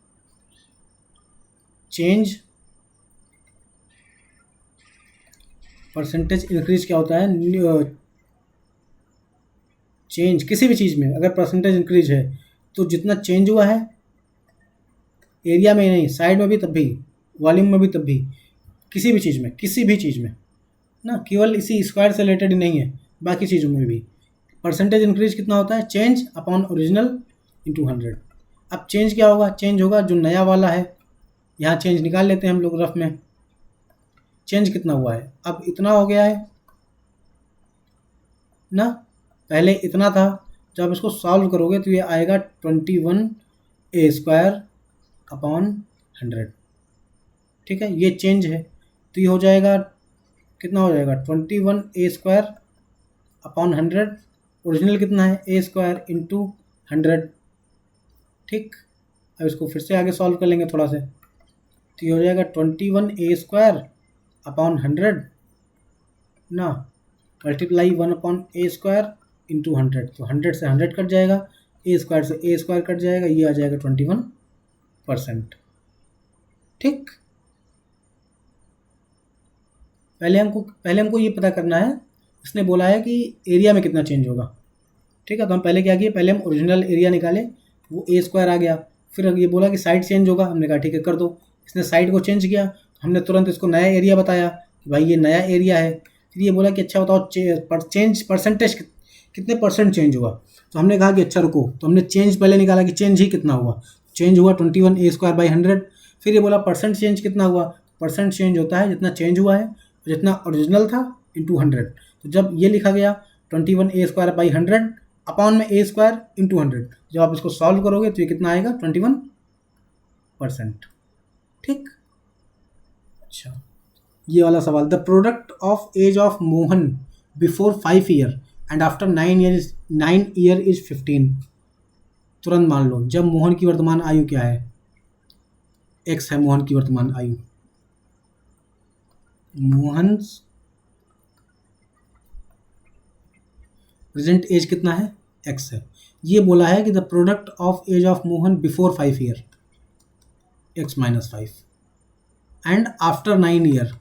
चेंज, परसेंटेज इंक्रीज क्या होता है? चेंज किसी भी चीज़ में अगर परसेंटेज इंक्रीज है तो जितना चेंज हुआ है एरिया में, नहीं साइड में भी तब भी, वॉल्यूम में भी तब भी, किसी भी चीज़ में ना, केवल इसी स्क्वायर से रिलेटेड ही नहीं है, बाकी चीज़ों में भी परसेंटेज इंक्रीज कितना होता है? Change upon original into 100। अब चेंज क्या होगा? चेंज होगा जो नया वाला है, यहाँ चेंज निकाल लेते हैं हम लोग रफ में। चेंज कितना हुआ है? अब इतना हो गया है ना, पहले इतना था। जब इसको सॉल्व करोगे तो ये आएगा 21a² अपॉन 100। ठीक है, ये चेंज है, तो ये हो जाएगा, कितना हो जाएगा? 21a² upon 100। ओरिजिनल कितना है? a² into 100। ठीक, अब इसको फिर से आगे सॉल्व कर लेंगे थोड़ा से, तो ये हो जाएगा 21a² अपॉन 100 ना, मल्टीप्लाई 1/a² इंटू 100। तो 100 से 100 कट जाएगा, a² से a² कट जाएगा, ये आ जाएगा 21%। ठीक, पहले हमको ये पता करना है इसने बोला है कि एरिया में कितना चेंज होगा। ठीक है, तो हम पहले क्या किए, पहले हम ओरिजिनल एरिया निकाले, वो ए स्क्वायर आ गया। फिर ये बोला कि साइड चेंज होगा, हमने कहा ठीक है कर दो। इसने साइड को चेंज किया, हमने तुरंत इसको नया एरिया बताया कि भाई ये नया एरिया है। फिर ये बोला कि अच्छा बताओ चेंज परसेंटेज कितने परसेंट चेंज हुआ। तो हमने कहा कि अच्छा रुको, तो हमने चेंज पहले निकाला कि चेंज ही कितना हुआ। चेंज हुआ 21 ए स्क्वायर बाई 100। फिर ये बोला परसेंट चेंज कितना हुआ। परसेंट चेंज होता है जितना चेंज हुआ है जितना ओरिजिनल था इंटू 100। तो जब ये लिखा गया 21 ए स्क्वायर बाई 100 अपॉन में ए स्क्वायर इंटू 100, जब आप इसको सॉल्व करोगे तो ये कितना आएगा 21%। ठीक, अच्छा ये वाला सवाल, the product of age of Mohan before 5 year and after 9 year is 15। तुरंत मान लो जब मोहन की वर्तमान आयु क्या है, एक्स है मोहन की वर्तमान आयु। मोहन प्रेजेंट एज कितना है, एक्स है। ये बोला है कि the product of age of Mohan before 5 year X minus 5 and after 9 year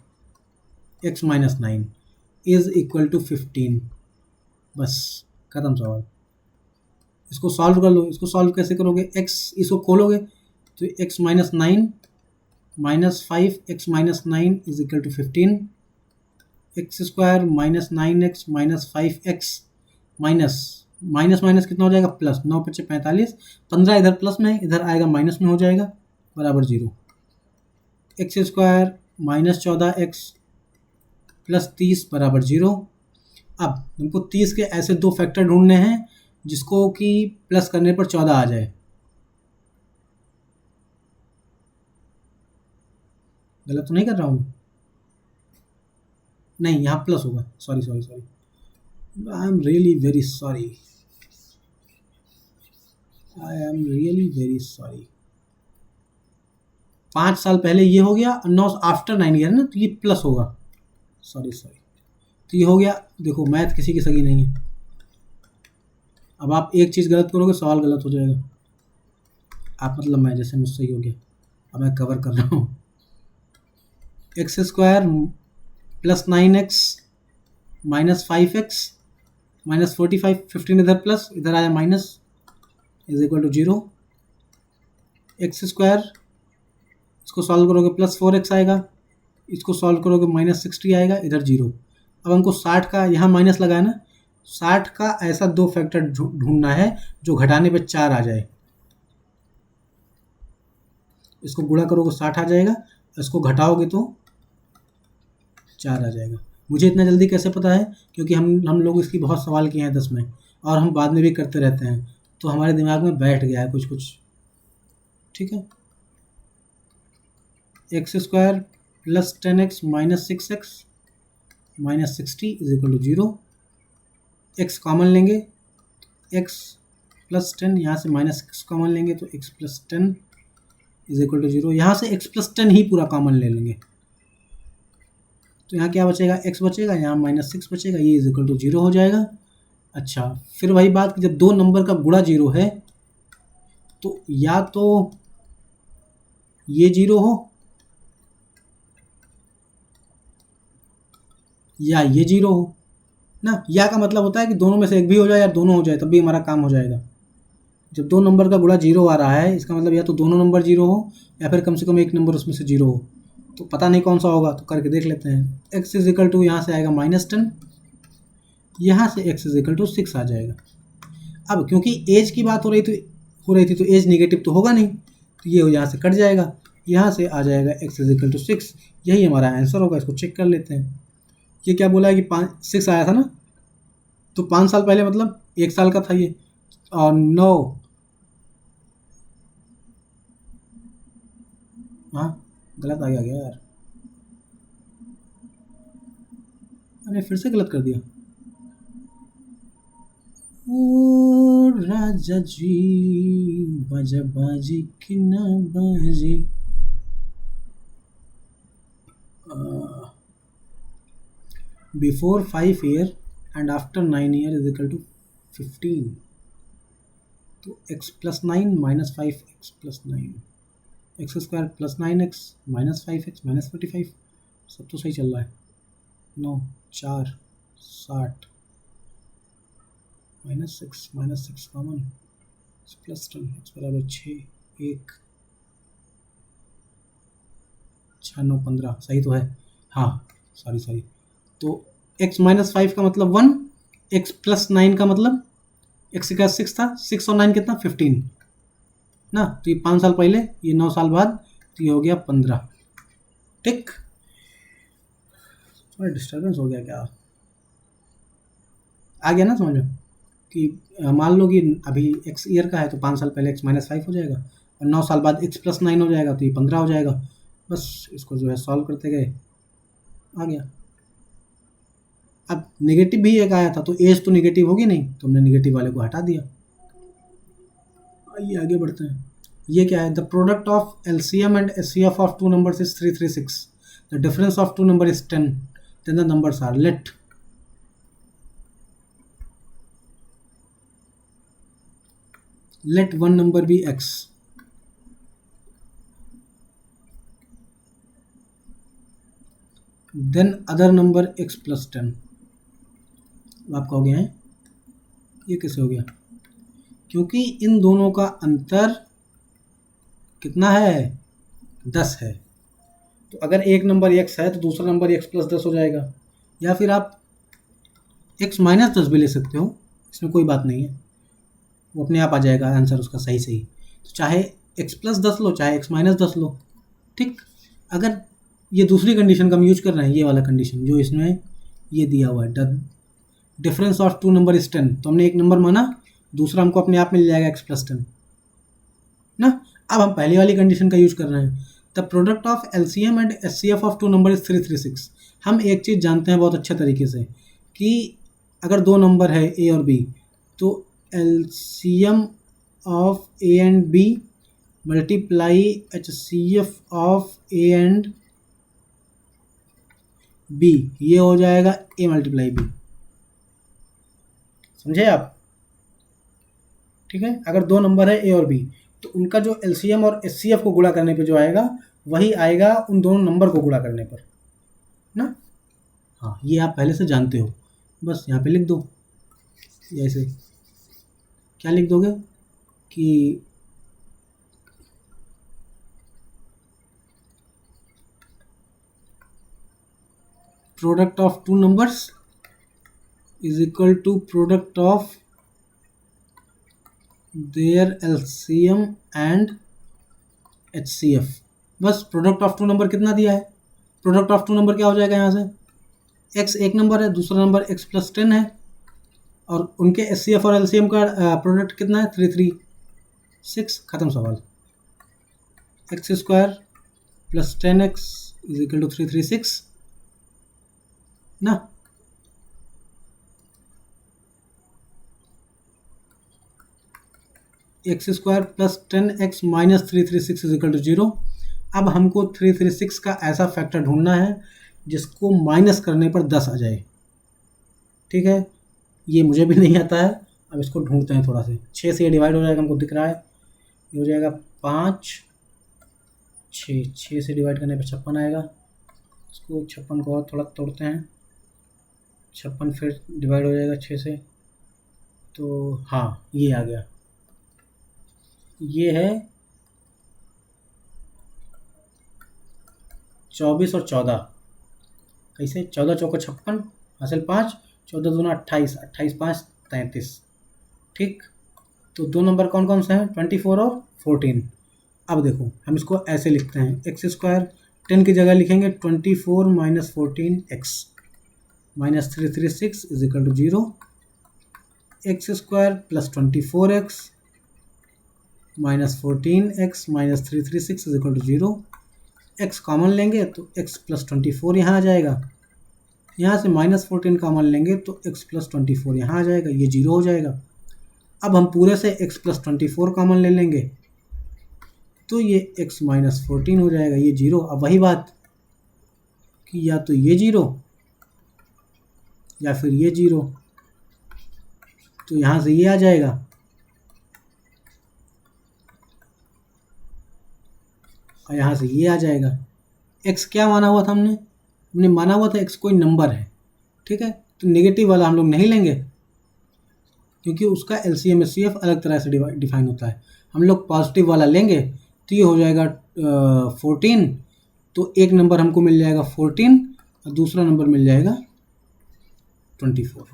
X minus 9 is equal to 15। बस खत्म सवाल। इसको सॉल्व कर लो। इसको सॉल्व कैसे करोगे, एक्स इसको खोलोगे तो X minus 9 minus 5 X minus 9 is equal to 15। X square minus 9x minus 5x minus minus minus कितना हो जाएगा प्लस, 9 पच्चे 45, 15 इधर प्लस में इधर आएगा माइनस में हो जाएगा बराबर 0। X square minus 14x plus 30 बराबर 0। अब हमको 30 के ऐसे दो फैक्टर ढूंढने हैं जिसको कि प्लस करने पर 14 आ जाए। गलत तो नहीं कर रहा हूँ, नहीं यहाँ प्लस होगा, sorry sorry sorry, I am really very sorry, I am really very sorry. 5 साल पहले ये हो गया, 9 आफ्टर 9 ईयर ना, तो ये प्लस होगा, सॉरी सॉरी। तो ये हो गया, देखो मैथ किसी की सगी नहीं है। अब आप एक चीज़ गलत करोगे सवाल गलत हो जाएगा। आप मतलब मैं, जैसे मुझसे ही हो गया, अब मैं कवर कर रहा हूँ। X square plus 9x minus 5x minus 45, 15 इधर प्लस इधर आया minus is equal to 0। X square इसको सॉल्व करोगे प्लस 4x आएगा, इसको सॉल्व करोगे माइनस 60 आएगा, इधर 0। अब हमको 60 का यहाँ माइनस लगाया ना, 60 का ऐसा दो फैक्टर ढूंढना है जो घटाने पे 4 आ जाए। इसको गुणा करोगे 60 आ जाएगा, इसको घटाओगे तो 4 आ जाएगा। मुझे इतना जल्दी कैसे पता है, क्योंकि हम लोग इसकी बहुत सवाल किए हैं 10 में, और हम बाद में भी करते रहते हैं, तो हमारे दिमाग में बैठ गया है कुछ कुछ। ठीक है, x square plus 10x minus 6x minus 60 is equal to 0। X common लेंगे, x प्लस 10, यहाँ से माइनस 6 कॉमन लेंगे तो x plus 10 is equal to 0। यहाँ से x प्लस 10 ही पूरा कॉमन ले लेंगे, तो यहाँ क्या बचेगा, x बचेगा, यहाँ माइनस 6 बचेगा, ये इज इक्वल टू 0 हो जाएगा। अच्छा, फिर वही बात कि जब दो नंबर का गुणा 0 है तो या तो ये 0 हो या ये 0 हो ना। या का मतलब होता है कि दोनों में से एक भी हो जाए या दोनों हो जाए, तब भी हमारा काम हो जाएगा। जब दो नंबर का गुणा 0 आ रहा है, इसका मतलब या तो दोनों नंबर 0 हो या फिर कम से कम एक नंबर उसमें से 0 हो। तो पता नहीं कौन सा होगा, तो करके देख लेते हैं। x इज इक्वल टू यहाँ से आएगा माइनस 10, यहाँ से x इज इक्वल टू 6 आ जाएगा। अब क्योंकि एज की बात हो रही थी तो एज निगेटिव तो होगा नहीं, तो ये यहाँ से कट जाएगा, यहाँ से आ जाएगा x इज इक्वल टू 6। यही हमारा आंसर होगा। इसको चेक कर लेते हैं। ये क्या बोला है कि 6 आया था ना, तो 5 साल पहले मतलब 1 साल का था ये, और 9, हाँ गलत आ गया यार, मैंने फिर से गलत कर दिया। ओ राजा जी बाजा बाजी कि ना बाजी, before 5 year and after 9 year is equal to 15। तो x plus 9 minus 5x plus 9, x square plus 9x minus 5x minus 45, सब तो सही चल रहा है। 9 4 60 -6 कॉमन +10 x बराबर 6 1 6 9 15 सही तो है। हाँ सॉरी तो x -5 का मतलब 1, x +9 का मतलब x का 6 था, 6 और 9 कितना 15 ना, तो ये 5 साल पहले, ये 9 साल बाद, तो ये हो गया 15। ठीक, थोड़ा डिस्टर्बेंस हो गया क्या, आ गया ना समझ में कि मान लो कि अभी x ईयर का है तो 5 साल पहले x -5 हो जाएगा और 9 साल बाद x +9 हो जाएगा तो ये 15 हो जाएगा। बस इसको जो है सॉल्व करते गए आ गया। अब नेगेटिव भी एक आया था तो एज तो नेगेटिव होगी नहीं, तो हमने नेगेटिव वाले को हटा दिया। आइए आगे बढ़ते हैं। ये क्या है, the product of LCM and HCF of two numbers is 336, the difference of two number is 10, then the numbers are let one number be x, then other number x plus 10। आपका हो गया है, ये कैसे हो गया, क्योंकि इन दोनों का अंतर कितना है 10 है, तो अगर एक नंबर x है तो दूसरा नंबर x + 10 हो जाएगा, या फिर आप x - 10 भी ले सकते हो, इसमें कोई बात नहीं है, वो अपने आप आ जाएगा आंसर उसका सही सही। तो चाहे x + 10 लो चाहे x - 10 लो। ठीक, अगर ये दूसरी कंडीशन का हम यूज कर रहे हैं, ये वाला कंडीशन जो इसमें ये दिया हुआ है, the difference of two number is 10, तो हमने एक नंबर माना, दूसरा हमको अपने आप मिल जाएगा x + 10 ना। अब हम पहली वाली कंडीशन का यूज कर रहे हैं, the product of LCM and HCF of two number is 336। हम एक चीज़ जानते हैं बहुत अच्छे तरीके से कि अगर दो नंबर है a और b, तो LCM of a and b multiply HCF of a and b, ये हो जाएगा a × b। समझे आप? ठीक है, अगर दो नंबर है a और b तो उनका जो एलसीएम और एचसीएफ को गुणा करने पे जो आएगा वही आएगा उन दोनों नंबर को गुणा करने पर ना। हाँ, ये आप पहले से जानते हो, बस यहाँ पे लिख दो। ऐसे क्या लिख दोगे कि product of two numbers is equal to product of their LCM and HCF. बस प्रोडक्ट ऑफ टू नंबर कितना दिया है, प्रोडक्ट ऑफ टू नंबर क्या हो जाएगा, यहाँ से x एक नंबर है, दूसरा नंबर x + 10 है, और उनके एचसीएफ और एलसीएम का प्रोडक्ट कितना है 336। खत्म सवाल। x² + 10x = 336 ना। x² + 10x - 336 = 0। अब हमको 336 का ऐसा फैक्टर ढूंढना है जिसको माइनस करने पर 10 आ जाए। ठीक है, ये मुझे भी नहीं आता है, अब इसको ढूंढते हैं थोड़ा से। 6 से ये डिवाइड हो जाएगा, हमको दिख रहा है, ये हो जाएगा 5 6 से डिवाइड करने पर 56 आएगा। इसको 56 को और थोड़ा तोड़ते हैं, 56 फिर डिवाइड हो जाएगा 6 से, तो हाँ ये आ गया, ये है 24 और 14। कैसे, 14 चौको 56 हासिल 5, 14 दूना 28, 28 5 33। ठीक, तो दो नंबर कौन कौन से हैं 24 और 14। अब देखो हम इसको ऐसे लिखते हैं, x² 10 की जगह लिखेंगे 24 - 14x - 336 = 0, x² + 24x - 14x - 336 = 0। x common लेंगे तो x + 24 यहाँ आ जाएगा, यहाँ से -14 कॉमन लेंगे तो x + 24 यहाँ आ जाएगा, ये 0 हो जाएगा। अब हम पूरे से x + 24 कॉमन ले लेंगे तो ये x - 14 हो जाएगा, ये 0। अब वही बात कि या तो ये 0 या फिर ये 0, तो यहाँ से ये आ जाएगा, और यहाँ से ये आ जाएगा। x क्या माना हुआ था हमने माना हुआ था x कोई नंबर है, ठीक है, तो नेगेटिव वाला हम लोग नहीं लेंगे, क्योंकि उसका एलसीएम एचसीएफ अलग तरह से डिफाइन होता है। हम लोग पॉजिटिव वाला लेंगे तो ये हो जाएगा 14, तो एक नंबर हमको मिल जाएगा 14 और दूसरा नंबर मिल जाएगा 24।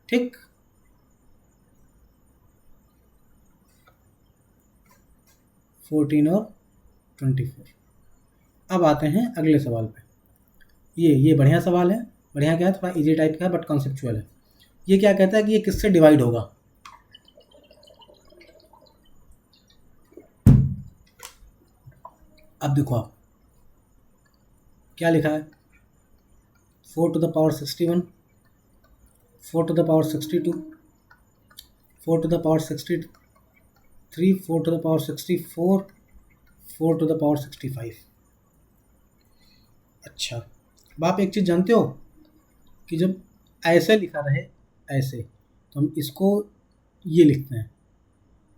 ठीक, फोर्टीन और 24। अब आते हैं अगले सवाल पे। ये बढ़िया सवाल है। बढ़िया क्या है, थोड़ा इजी टाइप का है बट कॉन्सेप्चुअल है। ये क्या कहता है कि ये किससे डिवाइड होगा। अब देखो आप क्या लिखा है, 4 to the power 61, 4 to the power 62, 4 to the power 63, 4 to the power 64, 4 to the power 65। अच्छा, अब आप एक चीज़ जानते हो कि जब ऐसे लिखा रहे ऐसे, तो हम इसको ये लिखते हैं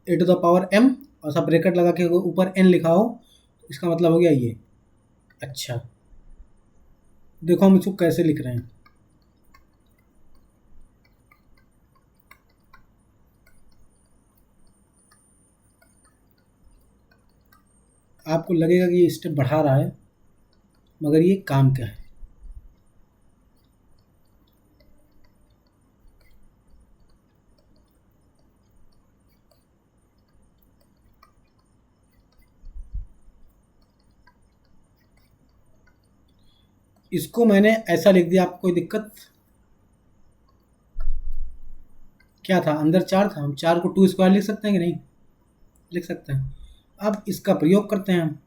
a to the power m, और सब ब्रैकेट लगा के ऊपर n लिखा हो, तो इसका मतलब हो गया ये। अच्छा, देखो हम इसको कैसे लिख रहे हैं। आपको लगेगा कि ये स्टेप बढ़ा रहा है, मगर ये काम क्या है। इसको मैंने ऐसा लिख दिया, आपको कोई दिक्कत क्या था। अंदर 4 था, हम 4 को 2 स्क्वायर लिख सकते हैं कि नहीं, लिख सकते हैं। अब इसका प्रयोग करते हैं हम,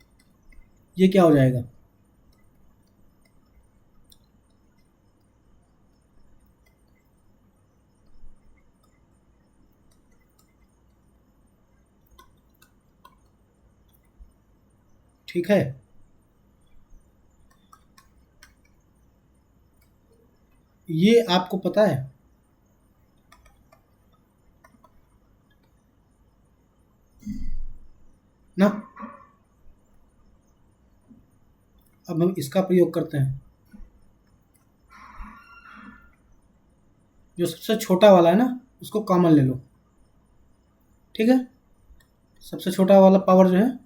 ये क्या हो जाएगा, ठीक है। ये आपको पता है ना। अब हम इसका प्रयोग करते हैं, जो सबसे छोटा वाला है ना उसको कॉमन ले लो, ठीक है। सबसे छोटा वाला पावर जो है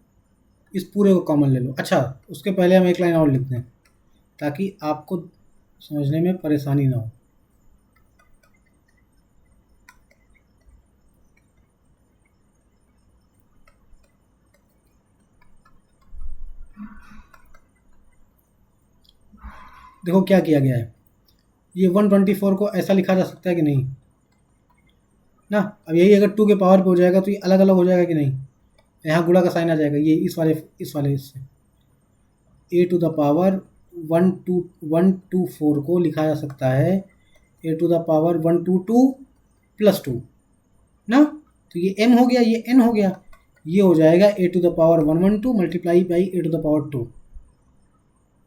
इस पूरे को कॉमन ले लो। अच्छा, उसके पहले हम एक लाइन और लिखते हैं ताकि आपको समझने में परेशानी ना हो। देखो क्या किया गया है, ये 124 को ऐसा लिखा जा सकता है कि नहीं ना। अब यही अगर 2 के पावर पे हो जाएगा तो ये अलग अलग हो जाएगा कि नहीं, यहाँ गुणा का साइन आ जाएगा, ये इस वाले इससे a टू द पावर 124 को लिखा जा सकता है a to the power 122 plus 2 ना। तो ये m हो गया, ये n हो गया, ये हो जाएगा a to the power 112 multiply by a to the power 2।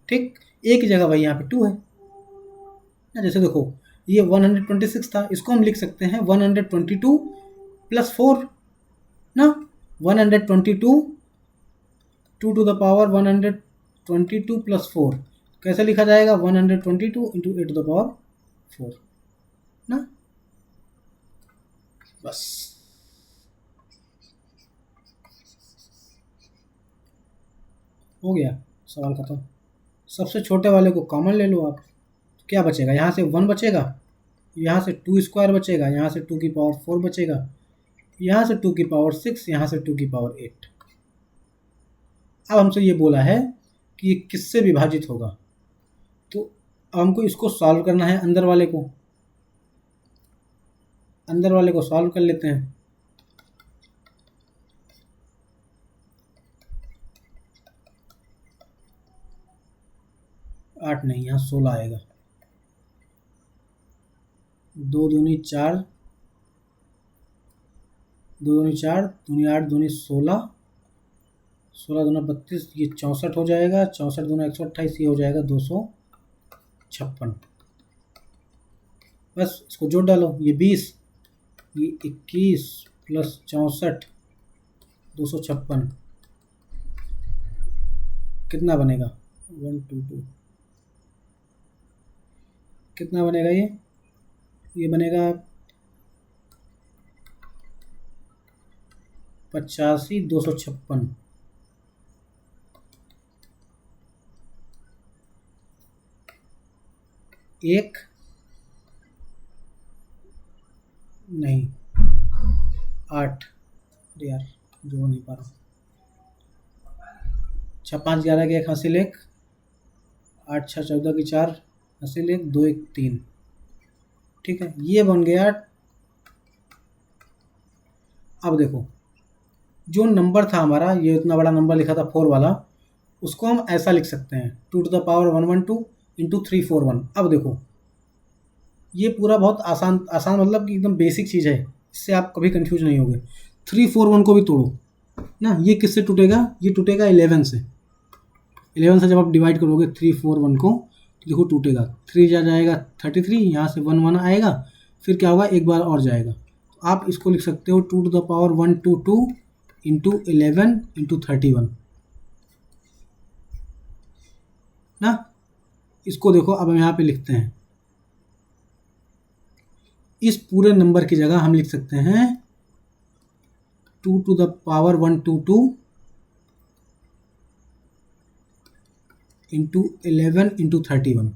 ठीक, एक ही जगह भाई यहाँ पे 2 है ना। जैसे देखो ये 126 था, इसको हम लिख सकते हैं 122 प्लस 4 ना। 122 2 टू द पावर 122 प्लस 4 कैसे लिखा जाएगा, 122 into a to the power 4 ना। बस हो गया, सवाल खत्म। सबसे छोटे वाले को कॉमन ले लो आप, तो क्या बचेगा, यहाँ से 1 बचेगा, यहाँ से 2 स्क्वायर बचेगा, यहाँ से 2 की पावर 4 बचेगा, यहाँ से 2 की पावर 6, यहाँ से 2 की पावर 8। अब हमसे ये बोला है कि ये किससे विभाजित होगा, तो अब हमको इसको सॉल्व करना है। अंदर वाले को सॉल्व कर लेते हैं। आठ नहीं, यहाँ 16 आएगा। 2 दूनी 4, 2 दूनी 4, दूनी 8, दूनी 16, 16 दूना 32, ये 64 हो जाएगा। 64 दूना 128, ये हो जाएगा 256। बस इसको जोड़ डालो, ये 20, ये 21 प्लस 64 256 कितना बनेगा, 122। कितना बनेगा ये बनेगा 85,256। एक नहीं 8, अरे यार जो नहीं पा रहा। 6 5 11 के 1 हासिल 1, 8 6 14 की 4 हासिल 1, 2 1 3। ठीक है, ये बन गया। अब देखो जो नंबर था हमारा, ये इतना बड़ा नंबर लिखा था 4 वाला, उसको हम ऐसा लिख सकते हैं 2 to the power 112 इंटू 341। अब देखो ये पूरा बहुत आसान आसान मतलब कि एकदम बेसिक चीज़ है, इससे आप कभी कंफ्यूज नहीं होगे। 341 को भी तोड़ो ना, ये किससे टूटेगा? ये टूटेगा 11 से। 11 से जब आप डिवाइड करोगे 341 को तो देखो टूटेगा, 3 जा जाएगा 33, यहाँ से 1 1 आएगा, फिर क्या होगा एक बार और जाएगा। तो आप इसको लिख सकते हो 2 to the power 122 into 11 into 31 ना। इसको देखो अब हम यहाँ पे लिखते हैं, इस पूरे नंबर की जगह हम लिख सकते हैं 2 to the power 122 into 11 into 31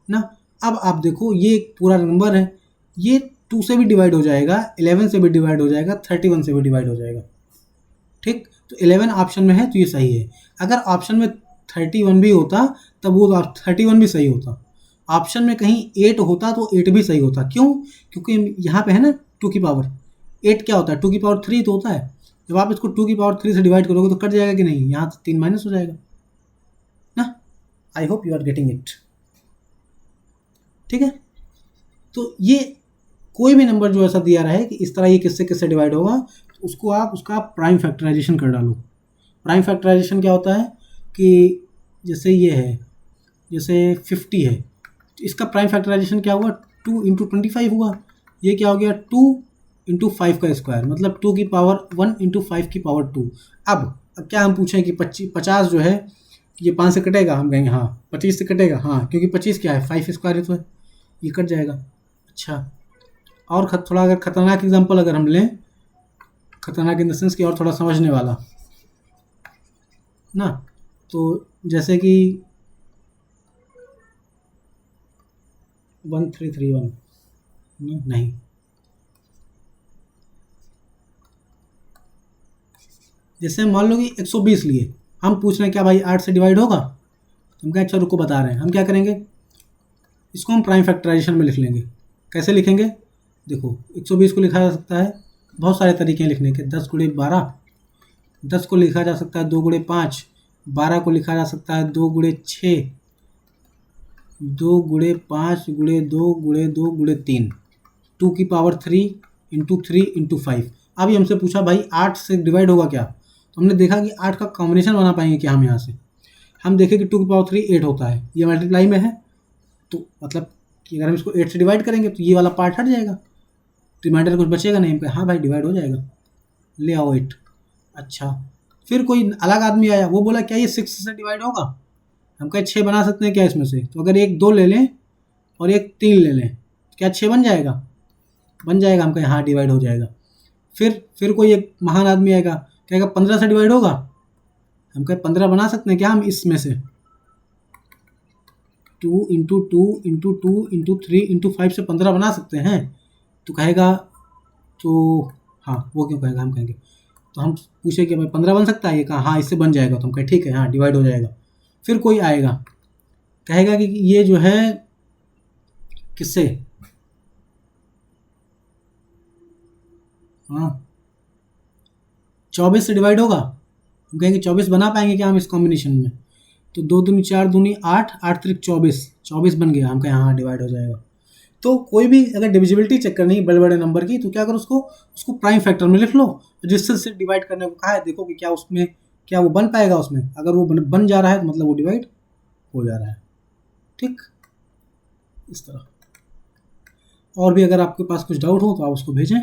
ना। अब आप देखो ये एक पूरा नंबर है, ये 2 से भी डिवाइड हो जाएगा, 11 से भी डिवाइड हो जाएगा, 31 से भी डिवाइड हो जाएगा। ठीक, तो 11 ऑप्शन में है तो ये सही है। अगर ऑप्शन में 31 भी होता तब वो 31 भी सही होता। ऑप्शन में कहीं 8 होता तो 8 भी सही होता। क्यों? क्योंकि यहाँ पे है ना 2 की पावर 8 क्या होता है? 2 की पावर 3 तो होता है। जब आप इसको 2 की पावर 3 से डिवाइड करोगे तो कट जाएगा कि नहीं? यहाँ तो 3 माइनस हो जाएगा ना। I hope you are getting it. ठीक है, तो ये कोई भी नंबर जो ऐसा दिया रहे कि इस तरह ये किससे किससे डिवाइड होगा, तो उसको आप उसका प्राइम फैक्टराइजेशन कर डालो। प्राइम फैक्टराइजेशन क्या होता है कि जैसे ये है, जैसे 50 है, तो इसका प्राइम फैक्टराइजेशन क्या हुआ? 2 इंटू 25 हुआ। ये क्या हो गया? 2 इंटू 5 का स्क्वायर, मतलब 2 की पावर 1 इंटू 5 की पावर 2। अब क्या हम पूछें कि 50 जो है ये 5 से कटेगा? हम कहेंगे हाँ। 25 से कटेगा? हाँ, क्योंकि 25 क्या है? 5 स्क्वायर है तो ये कट जाएगा। अच्छा, और थोड़ा अगर खतरनाक एग्जांपल अगर हम लें, खतरनाक इन द सेंस कि और थोड़ा समझने वाला ना, तो जैसे कि 1331 नहीं, जैसे मान लो कि 120 लिए, हम पूछ रहे हैं क्या भाई 8 से डिवाइड होगा? हम क्या, अच्छा रुको बता रहे हैं। हम क्या करेंगे, इसको हम प्राइम फैक्टराइजेशन में लिख लेंगे। कैसे लिखेंगे? देखो 120 को लिखा जा सकता है, बहुत सारे तरीके हैं लिखने के। 10 गुणे 12, 10 को लिखा जा सकता है 2 गुणे 5, 12 को लिखा जा सकता है 2 गुणे 6, 2 गुणे 5 गुणे 2 गुणे 2 गुणे 3, 2 की पावर 3 इंटू 3 इंटू 5। अभी हमसे पूछा भाई 8 से डिवाइड होगा क्या? तो हमने देखा कि 8 का कॉम्बिनेशन बना पाएंगे क्या हम यहाँ से? हम देखें कि 2 की पावर 3 8 होता है, ये मल्टीप्लाई में है, तो मतलब कि अगर हम इसको 8 से डिवाइड करेंगे तो ये वाला पार्ट हट जाएगा, रिमाइंडर कुछ बचेगा नहीं। हम कहें हाँ भाई डिवाइड हो जाएगा, ले आओ 8। अच्छा, फिर कोई अलग आदमी आया, वो बोला क्या ये 6 से डिवाइड होगा? हम कहें 6 बना सकते हैं क्या इसमें से? तो अगर एक 2 ले लें और एक 3 ले लें, क्या 6 बन जाएगा? बन जाएगा। हम कहें हाँ डिवाइड हो जाएगा। फिर कोई एक महान आदमी आएगा, कहेगा 15 से डिवाइड होगा? हम कहें 15 बना सकते हैं क्या हम इसमें से? 2 इंटू 2 इंटू 2 इंटू 3 इंटू 5 से 15 बना सकते हैं? तो कहेगा तो हाँ, वो क्यों कहेगा? हम कहेंगे, तो हम पूछे कि भाई 15 बन सकता है? ये कहा हाँ इससे बन जाएगा। तो हम कहें ठीक है हाँ डिवाइड हो जाएगा। फिर कोई आएगा कहेगा कि ये जो है किससे, हाँ 24 से डिवाइड होगा? हम कहेंगे 24 बना पाएंगे क्या हम इस कॉम्बिनेशन में? तो 2 दूनी 4 दूनी 8, 8 त्रिक 24, 24 बन गया। हम कहें हाँ डिवाइड हो जाएगा। तो कोई भी अगर डिविजिबिलिटी चेक करनी है बड़े बड़े नंबर की, तो क्या करो, उसको प्राइम फैक्टर में लिख लो। जिससे से डिवाइड करने को कहा है, देखो कि क्या उसमें क्या वो बन पाएगा उसमें। अगर वो बन जा रहा है तो मतलब वो डिवाइड हो जा रहा है। ठीक, इस तरह। और भी अगर आपके पास कुछ डाउट हो तो आप उसको भेजें।